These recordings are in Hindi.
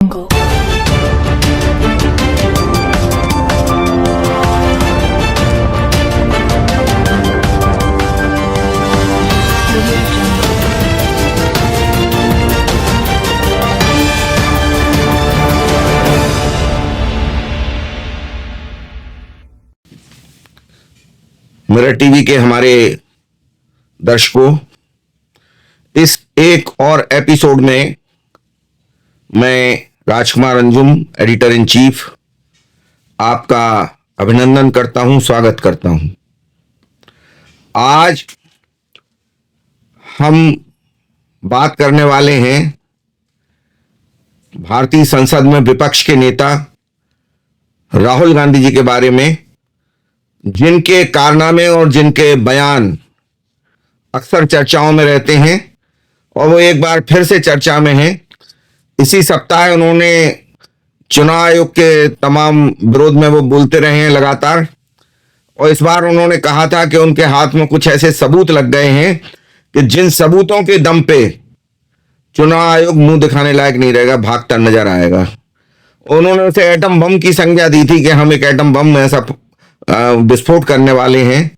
Jungle. मिरर टीवी के हमारे दर्शकों, इस एक और एपिसोड में मैं राजकुमार अंजुम, एडिटर इन चीफ, आपका अभिनंदन करता हूं, स्वागत करता हूं। आज हम बात करने वाले हैं भारतीय संसद में विपक्ष के नेता राहुल गांधी जी के बारे में, जिनके कारनामे और जिनके बयान अक्सर चर्चाओं में रहते हैं और वो एक बार फिर से चर्चा में हैं। इसी सप्ताह उन्होंने चुनाव आयोग के तमाम विरोध में वो बोलते रहे हैं लगातार, और इस बार उन्होंने कहा था कि उनके हाथ में कुछ ऐसे सबूत लग गए हैं कि जिन सबूतों के दम पे चुनाव आयोग मुंह दिखाने लायक नहीं रहेगा, भागता नजर आएगा। उन्होंने उसे एटम बम की संज्ञा दी थी कि हम एक एटम बम में ऐसा विस्फोट करने वाले हैं।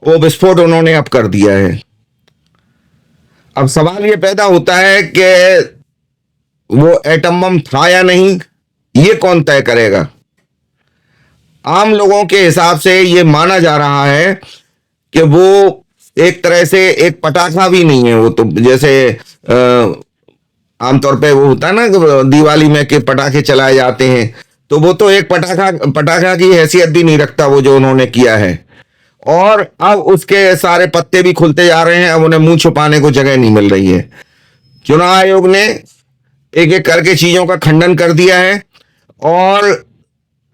वो विस्फोट उन्होंने अब कर दिया है। अब सवाल ये पैदा होता है कि वो एटम बम था या नहीं, ये कौन तय करेगा। आम लोगों के हिसाब से ये माना जा रहा है कि वो एक तरह से एक पटाखा भी नहीं है। वो तो जैसे आमतौर पे वो होता है ना दिवाली में कि पटाखे चलाए जाते हैं, तो वो तो एक पटाखा की हैसियत भी नहीं रखता वो जो उन्होंने किया है। और अब उसके सारे पत्ते भी खुलते जा रहे हैं, अब उन्हें मुंह छुपाने को जगह नहीं मिल रही है। चुनाव आयोग ने एक एक करके चीजों का खंडन कर दिया है और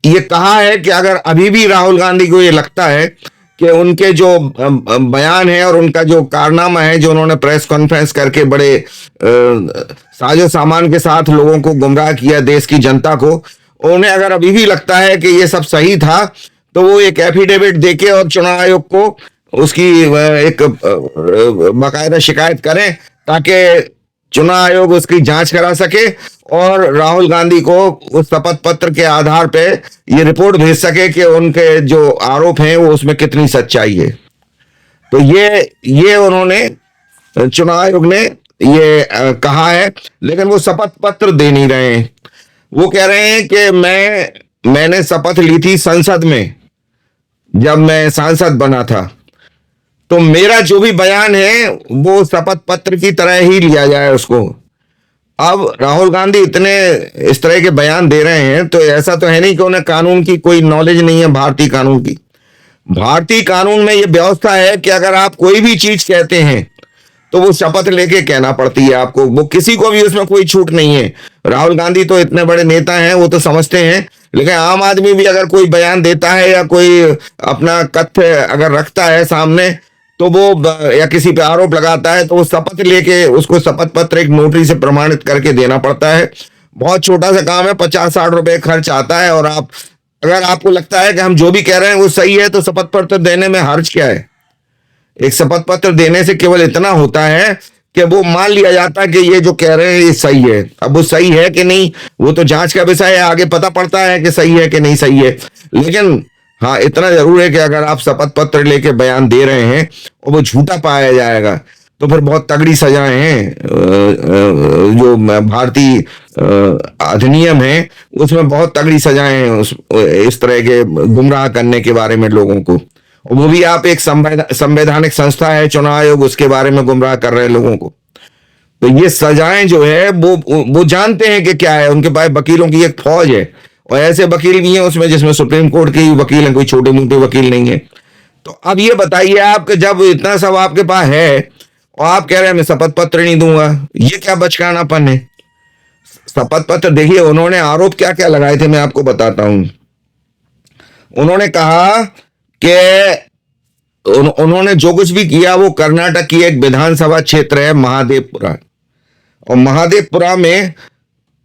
ये कहा है कि अगर अभी भी राहुल गांधी को ये लगता है कि उनके जो बयान है और उनका जो कारनामा है, जो उन्होंने प्रेस कॉन्फ्रेंस करके बड़े साजो सामान के साथ लोगों को गुमराह किया, देश की जनता को, उन्हें अगर अभी भी लगता है कि ये सब सही था, तो वो एक एफिडेविट देके और चुनाव आयोग को उसकी एक बाकायदा शिकायत करें, ताकि चुनाव आयोग उसकी जांच करा सके और राहुल गांधी को उस शपथ पत्र के आधार पे ये रिपोर्ट भेज सके कि उनके जो आरोप हैं वो उसमें कितनी सच्चाई है। तो ये उन्होंने, चुनाव आयोग ने ये कहा है, लेकिन वो शपथ पत्र दे नहीं रहे हैं। वो कह रहे हैं कि मैंने शपथ ली थी संसद में जब मैं सांसद बना था, तो मेरा जो भी बयान है वो शपथ पत्र की तरह ही लिया जाए उसको। अब राहुल गांधी इतने इस तरह के बयान दे रहे हैं, तो ऐसा तो है नहीं कि उन्हें कानून की कोई नॉलेज नहीं है। भारतीय कानून की, भारतीय कानून में यह व्यवस्था है कि अगर आप कोई भी चीज कहते हैं तो वो शपथ लेके कहना पड़ती है आपको, वो किसी को भी उसमें कोई छूट नहीं है। राहुल गांधी तो इतने बड़े नेता हैं, वो तो समझते हैं, लेकिन आम आदमी भी अगर कोई बयान देता है या कोई अपना तथ्य अगर रखता है सामने, तो वो या किसी पे आरोप लगाता है, तो वो शपथ लेके उसको शपथ पत्र एक नोटरी से प्रमाणित करके देना पड़ता है। बहुत छोटा सा काम है, 50-60 रुपए खर्च आता है। और अगर आपको लगता है कि हम जो भी कह रहे हैं वो सही है, तो शपथ पत्र देने में हर्ज क्या है। एक शपथ पत्र देने से केवल इतना होता है कि वो मान लिया जाता है कि ये जो कह रहे हैं ये सही है। अब वो सही है कि नहीं, वो तो जांच का विषय है, आगे पता पड़ता है कि सही है कि नहीं सही है। लेकिन हाँ, इतना जरूर है कि अगर आप शपथ पत्र लेके बयान दे रहे हैं और वो झूठा पाया जाएगा, तो फिर बहुत तगड़ी सजाएं हैं। जो भारतीय अधिनियम है उसमें बहुत तगड़ी सजाएं हैं इस तरह के गुमराह करने के बारे में लोगों को। वो भी आप एक संवैधानिक संस्था है चुनाव आयोग, उसके बारे में गुमराह कर रहे हैं लोगों को। तो ये सजाएं जो है वो जानते हैं कि क्या है। उनके पास वकीलों की एक फौज है, और ऐसे वकील भी हैं उसमें जिसमें सुप्रीम कोर्ट के वकील हैं, कोई छोटे मोटे वकील नहीं है। तो अब ये बताइए आप कि जब इतना सब आपके पास है और आप कह रहे हैं मैं शपथ पत्र नहीं दूंगा, ये क्या बचकानापन है। शपथ पत्र देखिए, उन्होंने आरोप क्या क्या लगाए थे, मैं आपको बताता हूं। उन्होंने कहा कि उन्होंने जो कुछ भी किया वो कर्नाटक की एक विधानसभा क्षेत्र है महादेवपुरा, और महादेवपुरा में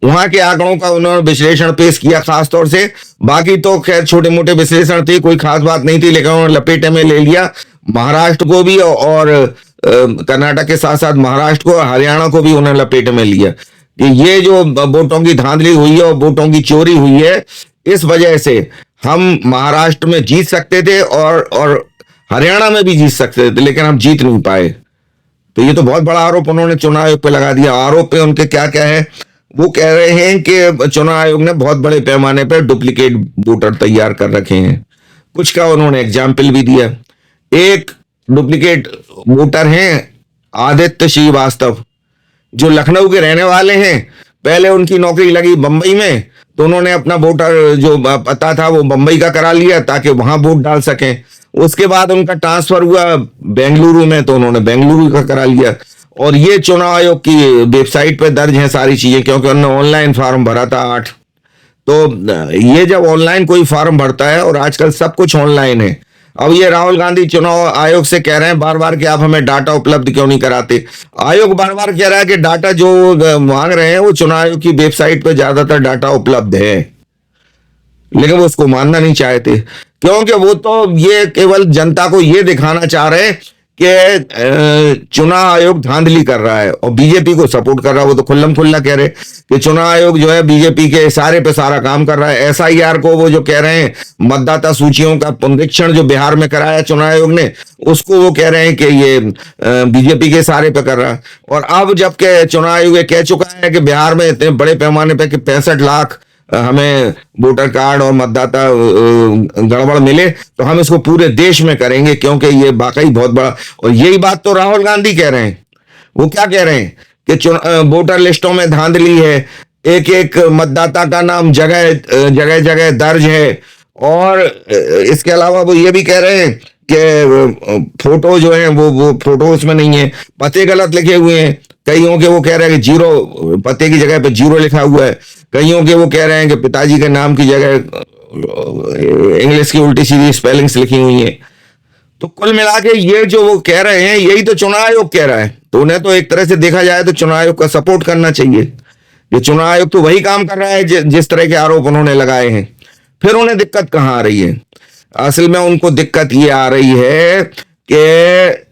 वहां के आंकड़ों का उन्होंने विश्लेषण पेश किया खासतौर से। बाकी तो खैर छोटे मोटे विश्लेषण थे, कोई खास बात नहीं थी, लेकिन उन्होंने लपेटे में ले लिया महाराष्ट्र को भी और कर्नाटक के साथ साथ महाराष्ट्र को, हरियाणा को भी उन्होंने लपेटे में लिया कि ये जो वोटों की धांधली हुई है और वोटों की चोरी हुई है, इस वजह से हम महाराष्ट्र में जीत सकते थे और हरियाणा में भी जीत सकते थे, लेकिन हम जीत नहीं पाए। तो ये तो बहुत बड़ा आरोप उन्होंने चुनाव आयोग पे लगा दिया। आरोप पे उनके क्या क्या है, वो कह रहे हैं कि चुनाव आयोग ने बहुत बड़े पैमाने पर डुप्लीकेट वोटर तैयार कर रखे हैं। कुछ का उन्होंने एग्जाम्पल भी दिया। एक डुप्लीकेट वोटर हैं आदित्य श्रीवास्तव, जो लखनऊ के रहने वाले हैं। पहले उनकी नौकरी लगी बंबई में, तो उन्होंने अपना वोटर जो पता था वो बंबई का करा लिया ताकि वहां वोट डाल सकें। उसके बाद उनका ट्रांसफर हुआ बेंगलुरु में, तो उन्होंने बेंगलुरु का करा लिया। और ये चुनाव आयोग की वेबसाइट पे दर्ज है सारी चीजें, क्योंकि उन्होंने ऑनलाइन फॉर्म भरा था 8। तो ये जब ऑनलाइन कोई फॉर्म भरता है, और आजकल सब कुछ ऑनलाइन है। अब ये राहुल गांधी चुनाव आयोग से कह रहे हैं बार बार कि आप हमें डाटा उपलब्ध क्यों नहीं कराते। आयोग बार बार कह रहा है कि डाटा जो मांग रहे हैं वो चुनाव आयोग की वेबसाइट पे ज्यादातर डाटा उपलब्ध है, लेकिन वो उसको मानना नहीं चाहते, क्योंकि वो तो ये केवल जनता को ये दिखाना चाह रहे हैं कि चुनाव आयोग धांधली कर रहा है और बीजेपी को सपोर्ट कर रहा है। वो तो खुल्लम खुल्ला कह रहे कि चुनाव आयोग जो है बीजेपी के इशारे पे सारा काम कर रहा है। एसआईआर को वो जो कह रहे हैं, मतदाता सूचियों का पुनरीक्षण जो बिहार में कराया चुनाव आयोग ने, उसको वो कह रहे हैं कि ये बीजेपी के इशारे पे कर रहा है। और अब जबकि चुनाव आयोग कह चुका है कि बिहार में इतने बड़े पैमाने पे कि 65 लाख हमें वोटर कार्ड और मतदाता गड़बड़ मिले, तो हम इसको पूरे देश में करेंगे, क्योंकि ये वाकई बहुत बड़ा। और यही बात तो राहुल गांधी कह रहे हैं। वो क्या कह रहे हैं कि वोटर लिस्टों में धांधली है, एक एक मतदाता का नाम जगह जगह जगह दर्ज है। और इसके अलावा वो ये भी कह रहे हैं कि फोटो जो है वो फोटो उसमें नहीं है, पते गलत लिखे हुए हैं। कईयों के वो कह रहे हैं कि 0 पते की जगह पे 0 लिखा हुआ है। कईयों के वो कह रहे हैं कि पिताजी के नाम की जगह इंग्लिश की उल्टी सीधी स्पेलिंग्स लिखी हुई है। तो कुल मिला के ये जो वो कह रहे हैं, यही तो चुनाव आयोग कह रहा है। तो उन्हें तो एक तरह से देखा जाए तो चुनाव आयोग का सपोर्ट करना चाहिए। ये चुनाव आयोग तो वही काम कर रहा है जिस तरह के आरोप उन्होंने लगाए हैं। फिर उन्हें दिक्कत कहां आ रही है? असल में उनको दिक्कत ये आ रही है कि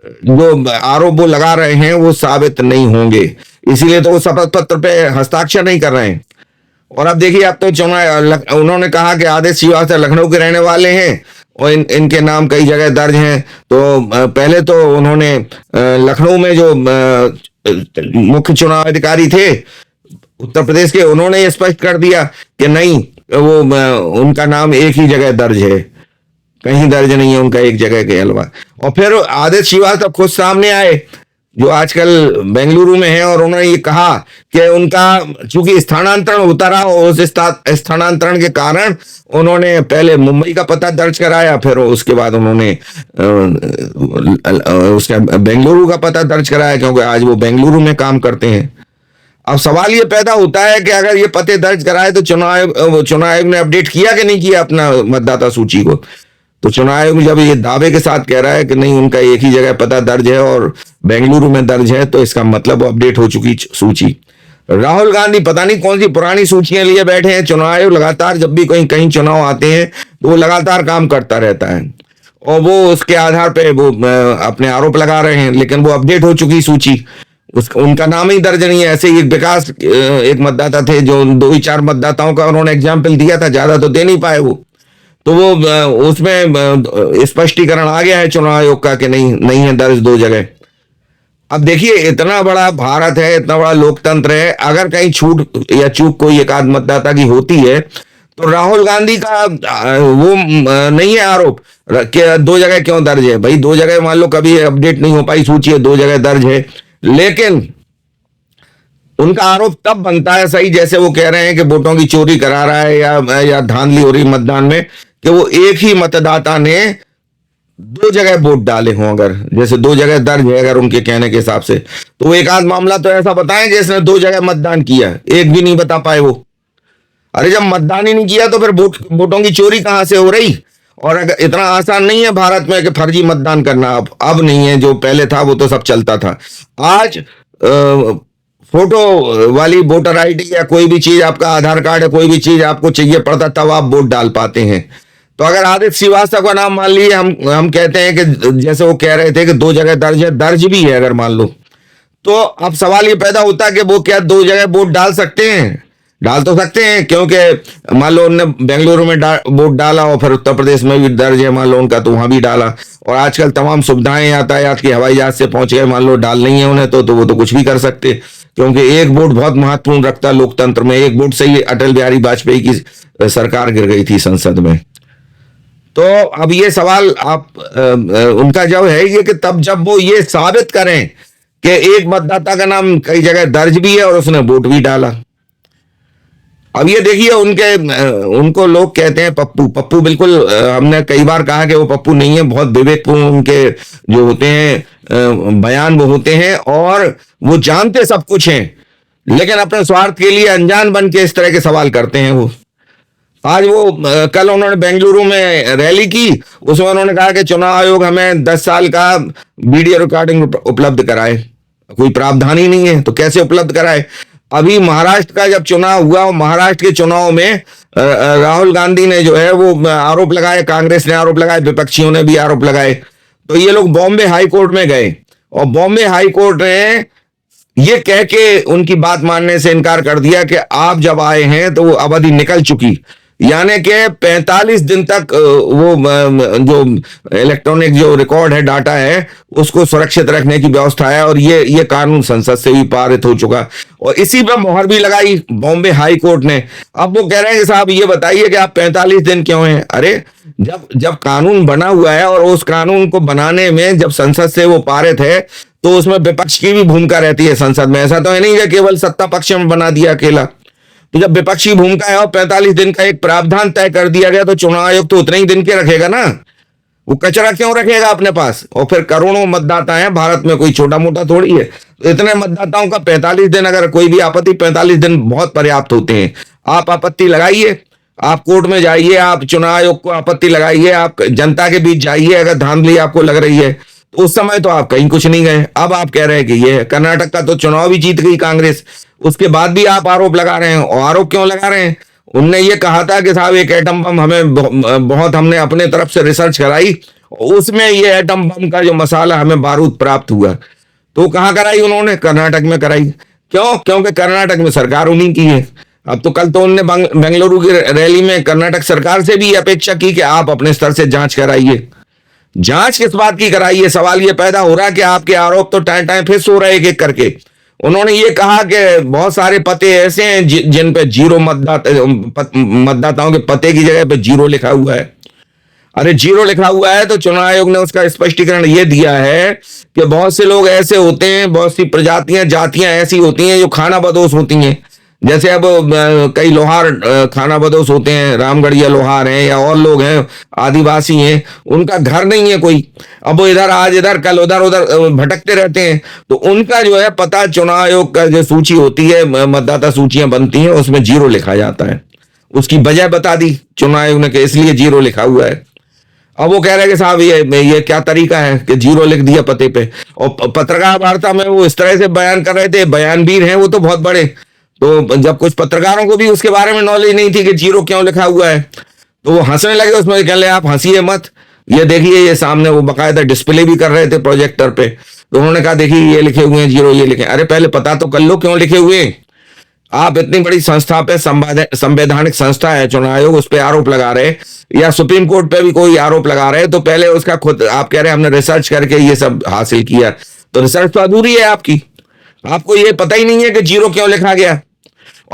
जो आरोप वो लगा रहे हैं वो साबित नहीं होंगे, इसीलिए तो वो शपथ पत्र पे हस्ताक्षर नहीं कर रहे हैं। और अब देखिए, अब तो चुनाव उन्होंने कहा कि आदित्य श्रीवास्तव लखनऊ के रहने वाले हैं और इनके नाम कई जगह दर्ज हैं। तो पहले तो उन्होंने लखनऊ में जो मुख्य चुनाव अधिकारी थे उत्तर प्रदेश के, उन्होंने ये स्पष्ट कर दिया कि नहीं, वो उनका नाम एक ही जगह दर्ज है, कहीं दर्ज नहीं है उनका एक जगह के अलावा। और फिर आदित्य श्रीवास्तव खुद सामने आए जो आजकल बेंगलुरु में है, और उन्होंने ये कहा कि उनका चूंकि स्थानांतरण होता रहा, उस स्थानांतरण के कारण उन्होंने पहले मुंबई का पता दर्ज कराया, फिर उसके बाद उन्होंने उसका बेंगलुरु का पता दर्ज कराया, क्योंकि आज वो बेंगलुरु में काम करते हैं। अब सवाल ये पैदा होता है कि अगर ये पते दर्ज कराए तो चुनाव आयोग ने अपडेट किया कि नहीं किया अपना मतदाता सूची को? तो चुनाव आयोग जब ये दावे के साथ कह रहा है कि नहीं, उनका एक ही जगह पता दर्ज है और बेंगलुरु में दर्ज है, तो इसका मतलब वो अपडेट हो चुकी सूची। राहुल गांधी पता नहीं कौन सी पुरानी सूचियां लिए बैठे हैं। चुनाव आयोग लगातार जब भी कहीं चुनाव आते हैं तो वो लगातार काम करता रहता है, और वो उसके आधार पे वो अपने आरोप लगा रहे हैं, लेकिन वो अपडेट हो चुकी सूची, उनका नाम ही दर्ज नहीं है। ऐसे ही विकास एक मतदाता थे जो 2-4 मतदाताओं का उन्होंने एग्जाम्पल दिया था, ज्यादा तो दे नहीं पाए वो। तो वो उसमें स्पष्टीकरण आ गया है चुनाव आयोग का कि नहीं है दर्ज 2 जगह। अब देखिए, इतना बड़ा भारत है, इतना बड़ा लोकतंत्र है, अगर कहीं छूट या चूक कोई एक आध मतदाता की होती है तो राहुल गांधी का वो नहीं है आरोप कि 2 जगह क्यों दर्ज है। भाई 2 जगह मान लो कभी अपडेट नहीं हो पाई सूची, 2 जगह दर्ज है, लेकिन उनका आरोप तब बनता है सही, जैसे वो कह रहे हैं कि वोटों की चोरी करा रहा है या धांधली हो रही मतदान में, कि वो एक ही मतदाता ने 2 जगह वोट डाले हों। अगर जैसे 2 जगह दर्ज है अगर उनके कहने के हिसाब से, तो वो एक आध मामला तो ऐसा बताएं जिसने 2 जगह मतदान किया, एक भी नहीं बता पाए वो। अरे जब मतदान ही नहीं किया तो फिर वोटों की चोरी कहां से हो रही? और अगर इतना आसान नहीं है भारत में कि फर्जी मतदान करना, अब नहीं है, जो पहले था वो तो सब चलता था। आज फोटो वाली वोटर आईडी या कोई भी चीज, आपका आधार कार्ड है, कोई भी चीज आपको चाहिए पड़ता तब आप वोट डाल पाते हैं। तो अगर आदित्य श्रीवास्तव का नाम मान लीजिए हम कहते हैं कि जैसे वो कह रहे थे कि 2 जगह दर्ज है, दर्ज भी है अगर मान लो, तो अब सवाल ये पैदा होता है कि वो क्या दो जगह वोट डाल सकते हैं? डाल तो सकते हैं, क्योंकि मान लो उनने बेंगलुरु में वोट डाला और फिर उत्तर प्रदेश में भी दर्ज है मान लो उनका, तो वहां भी डाला। और आजकल तमाम सुविधाएं यातायात की हवाई जहाज से पहुंच गए, मान लो डाल नहीं है उन्हें तो वो तो कुछ भी कर सकते, क्योंकि एक वोट बहुत महत्वपूर्ण रखता है लोकतंत्र में। एक वोट से ही अटल बिहारी वाजपेयी की सरकार गिर गई थी संसद में। तो अब ये सवाल आप उनका जवाब है ये कि तब जब वो ये साबित करें कि एक मतदाता का नाम कई जगह दर्ज भी है और उसने वोट भी डाला। अब ये देखिए उनको लोग कहते हैं पप्पू। पप्पू बिल्कुल हमने कई बार कहा कि वो पप्पू नहीं है, बहुत विवेकपूर्ण उनके जो होते हैं बयान वो होते हैं, और वो जानते सब कुछ हैं, लेकिन अपने स्वार्थ के लिए अनजान बन के इस तरह के सवाल करते हैं। वो आज कल उन्होंने बेंगलुरु में रैली की, उसमें उन्होंने कहा कि चुनाव आयोग हमें 10 साल का वीडियो रिकॉर्डिंग उपलब्ध कराए। कोई प्रावधान ही नहीं है तो कैसे उपलब्ध कराए? अभी महाराष्ट्र का जब चुनाव हुआ, महाराष्ट्र के चुनाव में राहुल गांधी ने जो है वो आरोप लगाए, कांग्रेस ने आरोप लगाए, विपक्षियों ने भी आरोप लगाए। तो ये लोग बॉम्बे हाई कोर्ट में गए और बॉम्बे हाई कोर्ट ने ये कह के उनकी बात मानने से इनकार कर दिया कि आप जब आए हैं तो वो अवधि निकल चुकी, यानी कि 45 दिन तक वो जो इलेक्ट्रॉनिक जो रिकॉर्ड है, डाटा है, उसको सुरक्षित रखने की व्यवस्था है, और ये कानून संसद से भी पारित हो चुका, और इसी पर मोहर भी लगाई बॉम्बे हाई कोर्ट ने। अब वो कह रहे हैं कि साहब ये बताइए कि आप 45 दिन क्यों हैं? अरे जब कानून बना हुआ है और उस कानून को बनाने में जब संसद से वो पारित है तो उसमें विपक्ष की भी भूमिका रहती है संसद में। ऐसा तो है नहीं कि केवल सत्ता पक्ष में बना दिया अकेला। तो जब विपक्षी भूमिका है और 45 दिन का एक प्रावधान तय कर दिया गया तो चुनाव आयोग तो उतने ही दिन के रखेगा ना, वो कचरा क्यों रखेगा अपने पास? और फिर करोड़ों मतदाता हैं भारत में, कोई छोटा मोटा थोड़ी है। तो इतने मतदाताओं का 45 दिन, अगर कोई भी आपत्ति, 45 दिन बहुत पर्याप्त होते हैं। आप आपत्ति लगाइए, आप कोर्ट में जाइए, आप चुनाव आयोग को आपत्ति लगाइए, आप जनता के बीच जाइए, अगर धांधली आपको लग रही है तो उस समय तो आप कहीं कुछ नहीं गए। अब आप कह रहे हैं कि ये कर्नाटक का तो चुनाव भी जीत गई कांग्रेस, उसके बाद भी आप आरोप लगा रहे हैं। और आरोप क्यों लगा रहे हैं? उनने ये कहा था कि साहब एक एटम बम हमें बहुत हमने अपने तरफ से रिसर्च कराई, उसमें ये एटम बम का जो मसाला हमें बारूद प्राप्त हुआ। तो कहाँ कराई उन्होंने? कर्नाटक में कराई। क्यों? क्योंकि कर्नाटक में सरकार उन्हीं की है। अब तो कल तो उनने बेंगलुरु की रैली में कर्नाटक सरकार से भी अपेक्षा की कि आप अपने स्तर से जांच कराइए। जांच किस बात की कराइए? सवाल ये पैदा हो रहा है कि आपके आरोप तो टाइम टाइम फिर हो रहे हैं एक एक करके। उन्होंने ये कहा कि बहुत सारे पते ऐसे हैं जिन पे जीरो मतदाताओं के पते की जगह पे जीरो लिखा हुआ है। अरे जीरो लिखा हुआ है तो चुनाव आयोग ने उसका स्पष्टीकरण ये दिया है कि बहुत से लोग ऐसे होते हैं, बहुत सी प्रजातियां, जातियां ऐसी होती हैं जो खाना बदोश होती हैं। जैसे अब कई लोहार खाना बदोश होते हैं, रामगढ़िया लोहार हैं या और लोग हैं, आदिवासी हैं, उनका घर नहीं है कोई, अब वो इधर आज इधर कल उधर उधर भटकते रहते हैं। तो उनका जो है पता चुनाव आयोग का जो सूची होती है, मतदाता सूचियां बनती हैं, उसमें जीरो लिखा जाता है। उसकी वजह बता दी चुनाव आयोग ने कि इसलिए जीरो लिखा हुआ है। अब वो कह रहे हैं कि साहब ये क्या तरीका है कि जीरो लिख दिया पते पे। और पत्रकार वार्ता में वो इस तरह से बयान कर रहे थे, बयानवीर हैं वो तो बहुत बड़े, तो जब कुछ पत्रकारों को भी उसके बारे में नॉलेज नहीं थी कि जीरो क्यों लिखा हुआ है, तो वो हंसने लगे। उसमें कह ले आप हंसिए मत, ये देखिए, ये सामने वो बाकायदा डिस्प्ले भी कर रहे थे प्रोजेक्टर पे। तो उन्होंने कहा देखिए ये लिखे हुए हैं जीरो, ये लिखे। अरे पहले पता तो कर लो क्यों लिखे हुए हैं। आप इतनी बड़ी संस्था पे, संवैधानिक संस्था है चुनाव आयोग, उस पर आरोप लगा रहे, या सुप्रीम कोर्ट पे भी कोई आरोप लगा रहे, तो पहले उसका खुद आप कह रहे हैं हमने रिसर्च करके ये सब हासिल किया, तो रिसर्च तो अधूरी है आपकी। आपको ये पता ही नहीं है कि जीरो क्यों लिखा गया।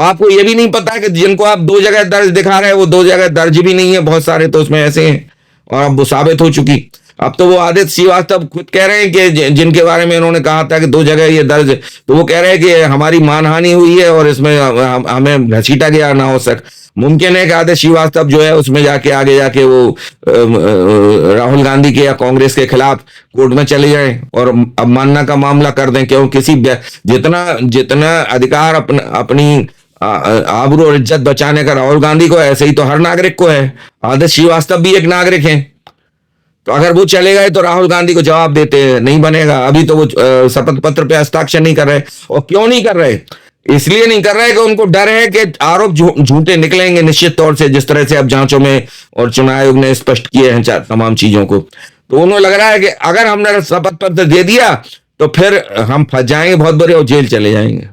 आपको ये भी नहीं पता कि जिनको आप 2 जगह दर्ज दिखा रहे हैं वो 2 जगह दर्ज भी नहीं है, बहुत सारे तो उसमें ऐसे हैं, और अब वो साबित हो चुकी। अब तो वो आदित्य श्रीवास्तव खुद कह रहे हैं कि जिनके बारे में उन्होंने कहा था कि 2 जगह ये दर्ज, तो वो कह रहे हैं कि हमारी मानहानि हुई है और इसमें हमें घसीटा गया ना हो सक। मुमकिन है कि आदित्य श्रीवास्तव जो है उसमें जाके आगे जाके वो राहुल गांधी के या कांग्रेस के खिलाफ कोर्ट में चले जाएं और अवमानना का मामला कर दें। क्यों? किसी जितना अधिकार अपनी आबरू और इज्जत बचाने का राहुल गांधी को है, ऐसे ही तो हर नागरिक को है। आदित्य श्रीवास्तव भी एक नागरिक हैं, तो अगर वो चले गए तो राहुल गांधी को जवाब देते नहीं बनेगा। अभी तो वो शपथ पत्र पे हस्ताक्षर नहीं कर रहे। और क्यों नहीं कर रहे? इसलिए नहीं कर रहे कि उनको डर है कि आरोप झूठे निकलेंगे निश्चित तौर से, जिस तरह से अब जांचों में और चुनाव आयोग ने स्पष्ट किए हैं तमाम चीजों को। तो उन्हें लग रहा है कि अगर हमने शपथ पत्र दे दिया तो फिर हम फंस जाएंगे बहुत बड़े और जेल चले जाएंगे।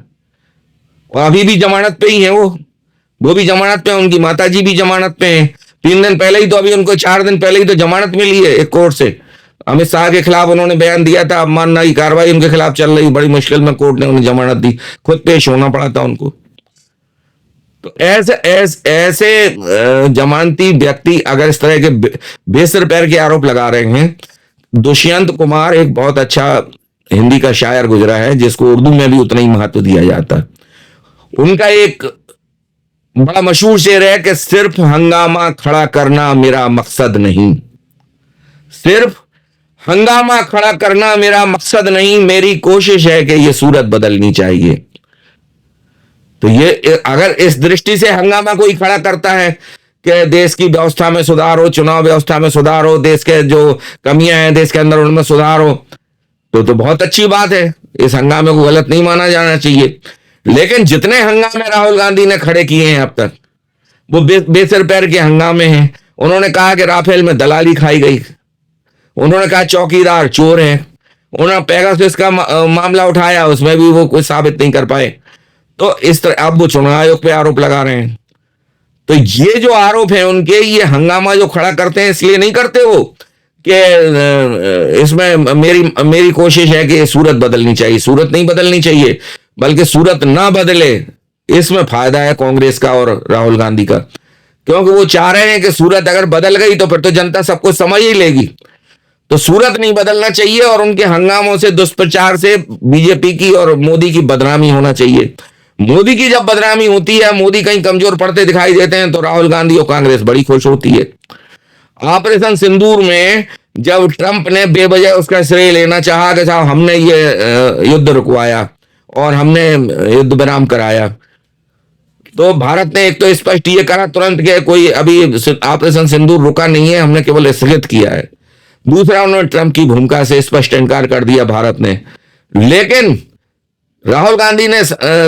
और अभी भी जमानत पे ही है वो भी जमानत पे है, उनकी माताजी भी जमानत पे हैं। 3 दिन पहले ही तो, अभी उनको 4 दिन पहले ही तो जमानत मिली है एक कोर्ट से। अमित शाह के खिलाफ उन्होंने बयान दिया था, अवमानना की कार्रवाई उनके खिलाफ चल रही, बड़ी मुश्किल में कोर्ट ने उन्हें जमानत दी, खुद पेश होना पड़ा था उनको। तो ऐसे जमानती व्यक्ति अगर इस तरह के बेसर पैर के आरोप लगा रहे हैं। दुष्यंत कुमार एक बहुत अच्छा हिंदी का शायर गुजरा है, जिसको उर्दू में भी उतना ही महत्व दिया जाता है। उनका एक बड़ा मशहूर शेर है कि सिर्फ हंगामा खड़ा करना मेरा मकसद नहीं, सिर्फ हंगामा खड़ा करना मेरा मकसद नहीं, मेरी कोशिश है कि यह सूरत बदलनी चाहिए। तो ये अगर इस दृष्टि से हंगामा कोई खड़ा करता है कि देश की व्यवस्था में सुधार हो, चुनाव व्यवस्था में सुधार हो, देश के जो कमियां हैं देश के अंदर उनमें सुधार हो, तो बहुत अच्छी बात है। इस हंगामे को गलत नहीं माना जाना चाहिए। लेकिन जितने हंगामे राहुल गांधी ने खड़े किए हैं अब तक, वो बेसर पैर के हंगामे हैं। उन्होंने कहा कि राफेल में दलाली खाई गई, उन्होंने कहा चौकीदार चोर हैं, उन्होंने पेगासस का मामला उठाया, उसमें भी वो कुछ साबित नहीं कर पाए। तो इस तरह अब वो चुनाव आयोग पे आरोप लगा रहे हैं। तो ये जो आरोप है उनके, ये हंगामा जो खड़ा करते हैं इसलिए नहीं करते वो कि इसमें मेरी कोशिश है कि सूरत बदलनी चाहिए। सूरत नहीं बदलनी चाहिए, बल्कि सूरत ना बदले, इसमें फायदा है कांग्रेस का और राहुल गांधी का, क्योंकि वो चाह रहे हैं कि सूरत अगर बदल गई तो फिर तो जनता सब कुछ समझ ही लेगी। तो सूरत नहीं बदलना चाहिए और उनके हंगामों से, दुष्प्रचार से बीजेपी की और मोदी की बदनामी होना चाहिए। मोदी की जब बदनामी होती है, मोदी कहीं कमजोर पड़ते दिखाई देते हैं, तो राहुल गांधी और कांग्रेस बड़ी खुश होती है। ऑपरेशन सिंदूर में जब ट्रंप ने बेवजह उसका श्रेय लेना चाहा कि साहब हमने ये युद्ध रुकवाया और हमने युद्ध विराम कराया, तो भारत ने एक तो स्पष्ट ये कहा तुरंत कि कोई अभी ऑपरेशन सिंदूर रुका नहीं है, हमने केवल स्थगित किया है। दूसरा, उन्होंने ट्रंप की भूमिका से स्पष्ट इनकार कर दिया भारत ने। लेकिन राहुल गांधी ने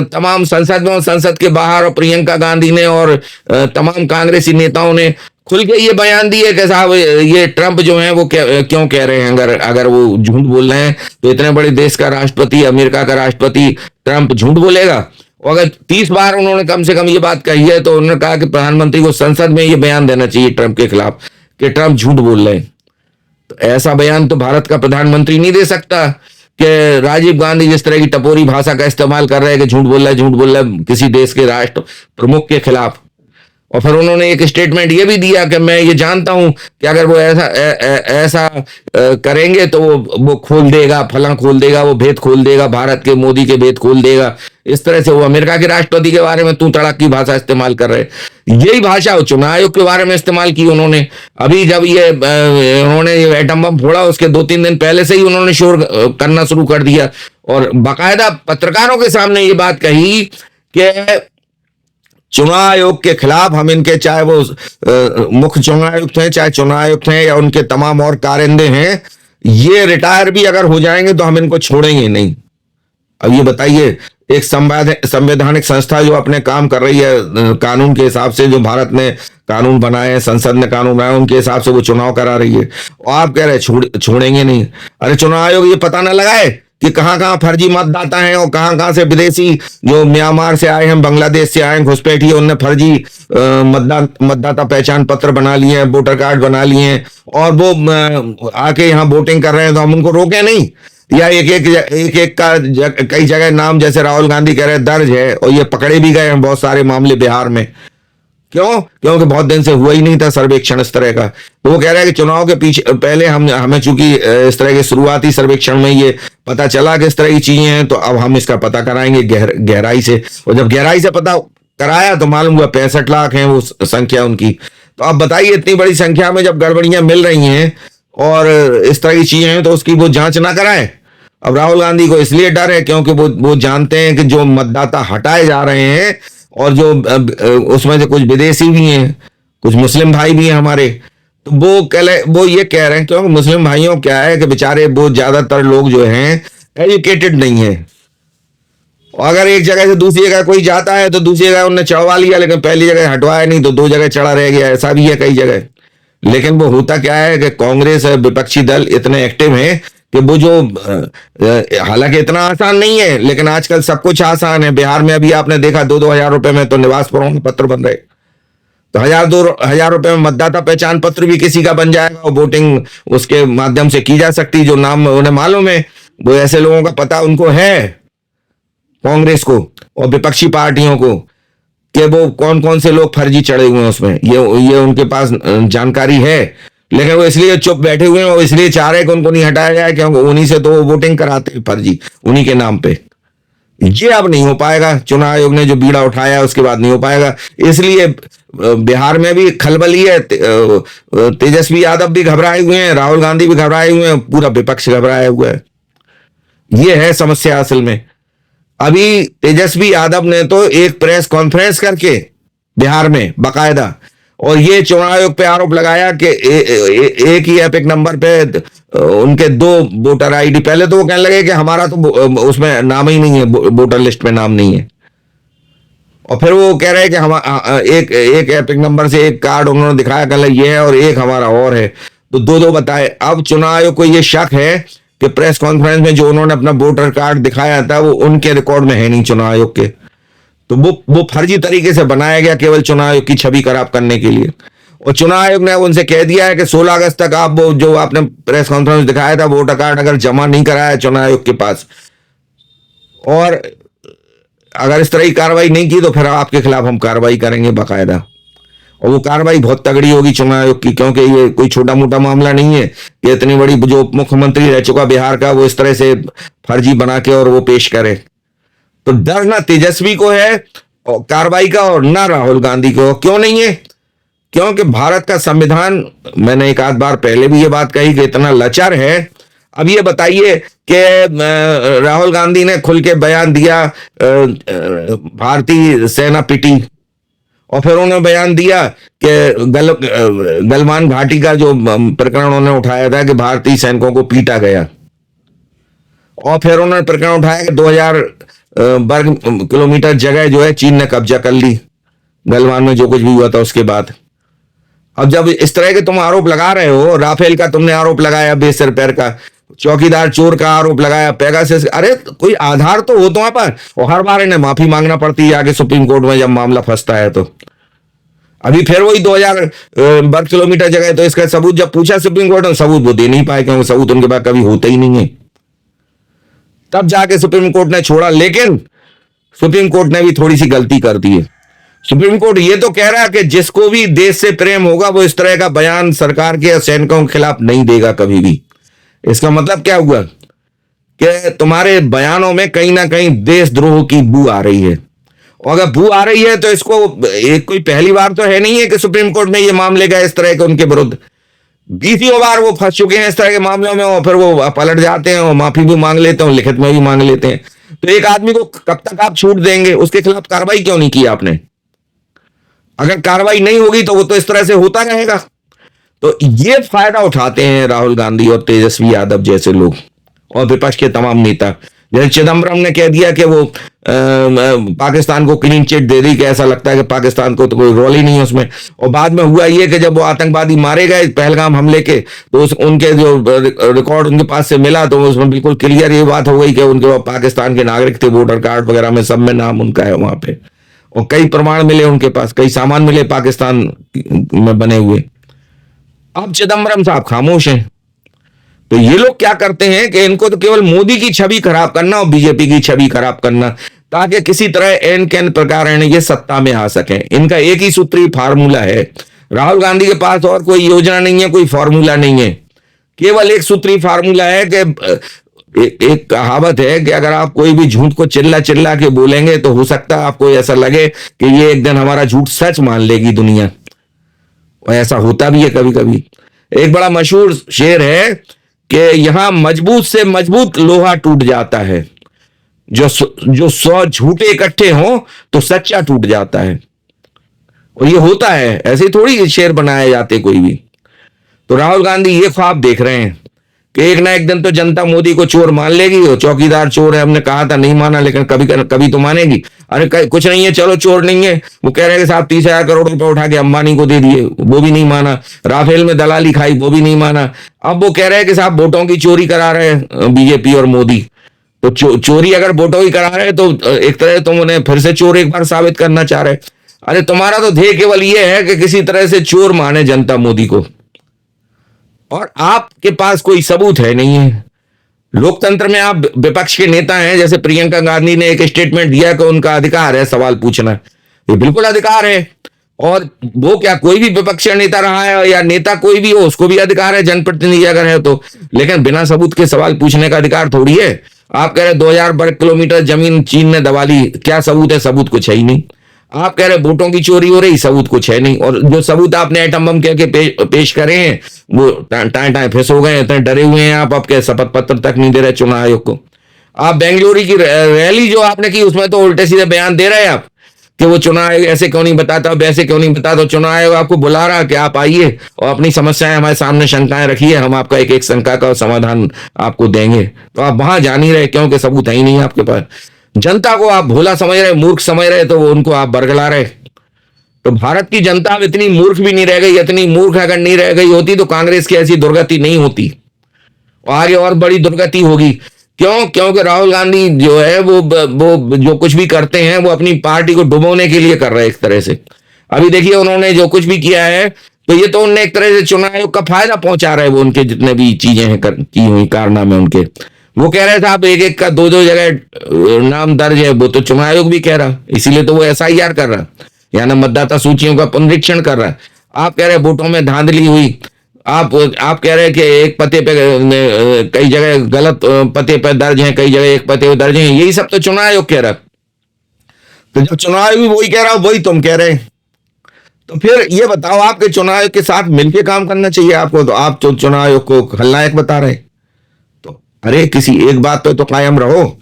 तमाम संसद में और संसद के बाहर, और प्रियंका गांधी ने और तमाम कांग्रेसी नेताओं ने खुल के ये बयान दिए कि साहब ये ट्रंप जो है वो क्यों कह रहे हैं, अगर वो झूठ बोल रहे हैं तो इतने बड़े देश का राष्ट्रपति, अमेरिका का राष्ट्रपति ट्रंप झूठ बोलेगा। और अगर 30 बार उन्होंने कम से कम ये बात कही है, तो उन्होंने कहा कि प्रधानमंत्री को संसद में ये बयान देना चाहिए ट्रंप के खिलाफ कि ट्रंप झूठ बोल रहे हैं। तो ऐसा बयान तो भारत का प्रधानमंत्री नहीं दे सकता कि राजीव गांधी जिस तरह की टपोरी भाषा का इस्तेमाल कर रहे हैं कि झूठ बोल रहा है किसी देश के राष्ट्र प्रमुख के खिलाफ। और फिर उन्होंने एक स्टेटमेंट ये भी दिया कि मैं ये जानता हूं कि अगर वो ऐसा करेंगे तो वो खोल देगा, फला खोल देगा, वो भेद खोल देगा, भारत के मोदी के भेद खोल देगा। इस तरह से वो अमेरिका के राष्ट्रपति के बारे में तू तड़ाक की भाषा इस्तेमाल कर रहे। यही भाषा चुनाव आयोग के बारे में इस्तेमाल की उन्होंने। अभी जब ये उन्होंने एटम बम फोड़ा, उसके 2-3 दिन पहले से ही उन्होंने शोर करना शुरू कर दिया और बाकायदा पत्रकारों के सामने ये बात कही कि चुनाव आयोग के खिलाफ हम इनके, चाहे वो मुख्य चुनाव आयुक्त हैं, चाहे चुनाव आयुक्त हैं या उनके तमाम और कारिंदे हैं, ये रिटायर भी अगर हो जाएंगे तो हम इनको छोड़ेंगे नहीं। अब ये बताइए, एक संवैधानिक संस्था जो अपने काम कर रही है कानून के हिसाब से, जो भारत ने कानून बनाए, संसद ने कानून बनाए, उनके हिसाब से वो चुनाव करा रही है, और आप कह रहे हैं छोड़ेंगे नहीं। अरे चुनाव आयोग ये पता ना लगाए कि कहां कहां फर्जी मतदाता हैं और कहां कहां से विदेशी जो म्यांमार से आए हैं, बांग्लादेश से आए हैं, घुसपैठिए, उनने फर्जी मतदाता पहचान पत्र बना लिए हैं, वोटर कार्ड बना लिए हैं, और वो आके यहाँ वोटिंग कर रहे हैं, तो हम उनको रोके नहीं? या एक का कई जगह नाम, जैसे राहुल गांधी कह रहे हैं, दर्ज है और ये पकड़े भी गए हैं बहुत सारे मामले बिहार में। क्यों? क्योंकि बहुत दिन से हुआ ही नहीं था सर्वेक्षण इस तरह का। तो वो कह रहे हैं कि चुनाव के पीछे पहले हमें चूंकि इस तरह के शुरुआती सर्वेक्षण में ये पता चला कि इस तरह की चीजें हैं, तो अब हम इसका पता कराएंगे गहराई से। और जब गहराई से पता कराया तो मालूम हुआ 65 लाख है वो संख्या उनकी। तो अब बताइए, इतनी बड़ी संख्या में जब गड़बड़ियां मिल रही हैं और इस तरह की चीजें हैं, तो उसकी वो जांच ना कराए। अब राहुल गांधी को इसलिए डर है क्योंकि वो जानते हैं कि जो मतदाता हटाए जा रहे हैं, और जो उसमें से कुछ विदेशी भी हैं, कुछ मुस्लिम भाई भी हैं हमारे, तो वो ये कह रहे हैं, क्योंकि मुस्लिम भाइयों क्या है कि बेचारे वो ज्यादातर लोग जो हैं एजुकेटेड नहीं है। अगर एक जगह से दूसरी जगह कोई जाता है तो दूसरी जगह उन्होंने चढ़वा लिया, लेकिन पहली जगह हटवाया नहीं तो 2 जगह चढ़ा रह गया, ऐसा भी है कई जगह। लेकिन वो होता क्या है कि कांग्रेस विपक्षी दल इतने एक्टिव हैं कि वो जो हालांकि इतना आसान नहीं है, लेकिन आजकल सब कुछ आसान है। बिहार में अभी आपने देखा 2-2 हजार रुपए में तो निवास प्रमाण पत्र बन रहे, तो 1,000-2,000 रुपए में मतदाता पहचान पत्र भी किसी का बन जाएगा और वोटिंग उसके माध्यम से की जा सकती, जो नाम उन्हें मालूम है। वो ऐसे लोगों का पता उनको है, कांग्रेस को और विपक्षी पार्टियों को, कि वो कौन कौन से लोग फर्जी चढ़े हुए हैं उसमें, ये उनके पास जानकारी है। लेकिन वो इसलिए चुप बैठे हुए हैं और इसलिए चाह रहे हैं कि उनको नहीं हटाया जाए, क्योंकि उन्हीं से तो वोटिंग कराते हैं फर्जी, उन्हीं के नाम पे। ये अब नहीं हो पाएगा, चुनाव आयोग ने जो बीड़ा उठाया उसके बाद नहीं हो पाएगा। इसलिए बिहार में भी खलबली है, तेजस्वी यादव भी घबराए हुए हैं, राहुल गांधी भी घबराए हुए हैं, पूरा विपक्ष घबराया हुआ है। ये है समस्या असल में। अभी तेजस्वी यादव ने तो एक प्रेस कॉन्फ्रेंस करके बिहार में बाकायदा, और ये चुनाव आयोग पे आरोप लगाया कि एक ही एपिक नंबर पे उनके 2 वोटर आईडी। पहले तो वो कहने लगे कि हमारा तो उसमें नाम ही नहीं है, वोटर लिस्ट में नाम नहीं है, और फिर वो कह रहे हैं कि हम एक एपिक नंबर से एक कार्ड उन्होंने दिखाया, कल ये है और एक हमारा और है, तो 2-2 बताए। अब चुनाव आयोग को ये शक है कि प्रेस कॉन्फ्रेंस में जो उन्होंने अपना वोटर कार्ड दिखाया था वो उनके रिकॉर्ड में है नहीं चुनाव आयोग के, तो वो फर्जी तरीके से बनाया गया केवल चुनाव आयोग की छवि खराब करने के लिए। और चुनाव आयोग ने उनसे कह दिया है कि 16 अगस्त तक आप वो जो आपने प्रेस कॉन्फ्रेंस दिखाया था वोटर कार्ड अगर जमा नहीं कराया चुनाव आयोग के पास, और अगर इस तरह की कार्रवाई नहीं की तो फिर आपके खिलाफ हम कार्रवाई करेंगे बाकायदा। और वो कार्रवाई बहुत तगड़ी होगी चुनाव आयोग की, क्योंकि ये कोई छोटा मोटा मामला नहीं है कि इतनी बड़ी जो उप मुख्यमंत्री रह चुका बिहार का वो इस तरह से फर्जी बना के और वो पेश करे। तो डर ना तेजस्वी को है कार्रवाई का और ना राहुल गांधी को। क्यों नहीं है? क्योंकि भारत का संविधान, मैंने एक आध बार पहले भी ये बात कही कि इतना लचर है। अब ये बताइए कि राहुल गांधी ने खुल के बयान दिया भारतीय सेना पिटी, और फिर उन्होंने बयान दिया कि गलवान घाटी का जो प्रकरण उन्होंने उठाया था कि भारतीय सैनिकों को पीटा गया, और फिर उन्होंने प्रकरण उठाया कि 2000 वर्ग किलोमीटर जगह जो है चीन ने कब्जा कर ली गलवान में जो कुछ भी हुआ था उसके बाद। अब जब इस तरह के तुम आरोप लगा रहे हो, राफेल का तुमने आरोप लगाया, बेसिर पैर का चौकीदार चोर का आरोप लगाया, पेगासस, अरे कोई आधार तो हो वहां पर, और हर बार इन्हें माफी मांगना पड़ती है आगे सुप्रीम कोर्ट में जब मामला फंसता है। तो अभी फिर वही 2000 वर्ग किलोमीटर जगह, तो इसका सबूत जब पूछा सुप्रीम कोर्ट ने, सबूत वो दे नहीं पाए क्योंकि सबूत उनके पास कभी होता ही नहीं है। तब जाके सुप्रीम कोर्ट ने छोड़ा, लेकिन सुप्रीम कोर्ट ने भी थोड़ी सी गलती कर दी है। सुप्रीम कोर्ट ये तो कह रहा है कि जिसको भी देश से प्रेम होगा वो इस तरह का बयान सरकार के या सैनिकों के खिलाफ नहीं देगा कभी भी। इसका मतलब क्या हुआ कि तुम्हारे बयानों में कहीं ना कहीं देशद्रोह की बू आ रही है, और अगर बू आ रही है तो इसको एक कोई पहली बार तो है नहीं है कि सुप्रीम कोर्ट में ये मामले गए इस तरह के उनके विरुद्ध। 20 बार वो फंस चुके हैं इस तरह के मामलों में, और फिर वो पलट जाते हैं और माफी भी मांग लेते हैं, लिखित में भी मांग लेते हैं। तो एक आदमी को कब तक आप छूट देंगे? उसके खिलाफ कार्रवाई क्यों नहीं की आपने? अगर कार्रवाई नहीं होगी तो वो तो इस तरह से होता रहेगा। तो ये फायदा उठाते हैं राहुल गांधी और तेजस्वी यादव जैसे लोग और विपक्ष के तमाम नेता। जैसे चिदम्बरम ने कह दिया कि वो पाकिस्तान को क्लीन चिट दे दी, कि ऐसा लगता है कि पाकिस्तान को तो कोई रोल ही नहीं है उसमें। और बाद में हुआ ये कि जब वो आतंकवादी मारे गए पहलगाम हमले के, तो उनके जो रिकॉर्ड उनके पास से मिला तो उसमें बिल्कुल क्लियर ये बात हो गई कि उनके पाकिस्तान के नागरिक थे, वोटर कार्ड वगैरह में सब में नाम उनका है वहां पे, और कई प्रमाण मिले उनके पास, कई सामान मिले पाकिस्तान में बने हुए। अब चिदम्बरम साहब खामोश हैं। तो ये लोग क्या करते हैं कि इनको तो केवल मोदी की छवि खराब करना और बीजेपी की छवि खराब करना, ताकि किसी तरह एन कैन प्रकार ये सत्ता में आ सके। इनका एक ही सूत्री फार्मूला है। राहुल गांधी के पास और कोई योजना नहीं है, कोई फार्मूला नहीं है, केवल एक सूत्री फार्मूला है कि एक कहावत है कि अगर आप कोई भी झूठ को चिल्ला चिल्ला के बोलेंगे तो हो सकता है आपको ऐसा लगे कि ये एक दिन हमारा झूठ सच मान लेगी दुनिया, और ऐसा होता भी है कभी कभी। एक बड़ा मशहूर शेर है कि यहां मजबूत से मजबूत लोहा टूट जाता है, जो 100 झूठे इकट्ठे हों तो सच्चा टूट जाता है। और ये होता है, ऐसे थोड़ी शेर बनाए जाते कोई भी। तो राहुल गांधी ये ख्वाब देख रहे हैं कि एक ना एक दिन तो जनता मोदी को चोर मान लेगी। वो चौकीदार चोर है, हमने कहा था नहीं माना, लेकिन कभी कभी तो मानेगी। अरे कुछ नहीं है, चलो चोर नहीं है। वो कह रहे हैं कि साहब 30,000 करोड़ रुपए उठा के अंबानी को दे दिए, वो भी नहीं माना। राफेल में दलाली खाई, वो भी नहीं माना। अब वो कह रहे हैं कि साहब वोटों की चोरी करा रहे हैं बीजेपी और मोदी। तो चोरी अगर वोटों की करा रहे हैं तो एक तरह तुम उन्हें फिर से चोर एक बार साबित करना चाह रहे। अरे तुम्हारा तो ध्येय केवल ये है कि किसी तरह से चोर माने जनता मोदी को, और आपके पास कोई सबूत है नहीं है। लोकतंत्र में आप विपक्ष के नेता हैं, जैसे प्रियंका गांधी ने एक स्टेटमेंट दिया कि उनका अधिकार है सवाल पूछना, ये बिल्कुल अधिकार है। और वो क्या कोई भी विपक्षी नेता रहा है या नेता कोई भी हो, उसको भी अधिकार है, जनप्रतिनिधि अगर है तो। लेकिन बिना सबूत के सवाल पूछने का अधिकार थोड़ी है। आप कह रहे 2000 वर्ग किलोमीटर जमीन चीन ने दबा ली, क्या सबूत है? सबूत कुछ है ही नहीं। आप कह रहे वोटों की चोरी हो रही, सबूत कुछ है नहीं। और जो सबूत आपने एटम बम कह के पेश करे हैं वो टाए टाए फिस हो गए, इतने डरे हुए हैं आप। आपके शपथ पत्र तक नहीं दे रहे चुनाव आयोग को। आप बेंगलुरु की रैली जो आपने की उसमें तो उल्टे सीधे बयान दे रहे हैं आप कि वो चुनाव आयोग ऐसे क्यों नहीं बताता, वैसे क्यों नहीं बताता। चुनाव आयोग आपको बुला रहा कि आप आइए और अपनी समस्याएं हमारे सामने, शंकाएं रखिए, हम आपका एक एक शंका का समाधान आपको देंगे। तो आप वहां जा नहीं रहे क्योंकि सबूत है ही नहीं आपके पास। जनता को आप भोला समझ रहे, मूर्ख समझ रहे, तो उनको आप बरगला रहे। तो भारत की जनता अब इतनी मूर्ख भी नहीं रह गई। इतनी मूर्ख अगर नहीं रह गई होती तो कांग्रेस की ऐसी दुर्गति नहीं होती, और आगे और बड़ी दुर्गति होगी। क्यों? क्योंकि राहुल गांधी जो है वो जो कुछ भी करते हैं वो अपनी पार्टी को डुबोने के लिए कर रहे हैं एक तरह से। अभी देखिए उन्होंने जो कुछ भी किया है तो ये तो उन्हें एक तरह से चुनाव आयोग का फायदा पहुंचा रहे हैं। वो उनके जितने भी चीजें हैं की हुई कारनामे उनके, वो कह रहे थे आप एक एक का दो जगह नाम दर्ज है, वो तो चुनाव आयोग भी कह रहा, इसीलिए तो वो SIR कर रहा, यानी मतदाता सूचियों का पुनरीक्षण कर रहा है। आप कह रहे वोटों में धांधली हुई। आप कह रहे हैं कि एक पते पे कई जगह गलत पते पे दर्ज हैं, कई जगह एक पते पे दर्ज हैं। यही सब तो चुनाव आयोग कह रहा। तो जब चुनाव आयोग वही कह रहा वही तुम कह रहे, तो फिर ये बताओ आपके चुनाव आयोग के साथ मिलकर काम करना चाहिए आपको, तो आप तो चुनाव आयोग को खलनायक बता रहे। तो अरे किसी एक बात पे तो कायम रहो।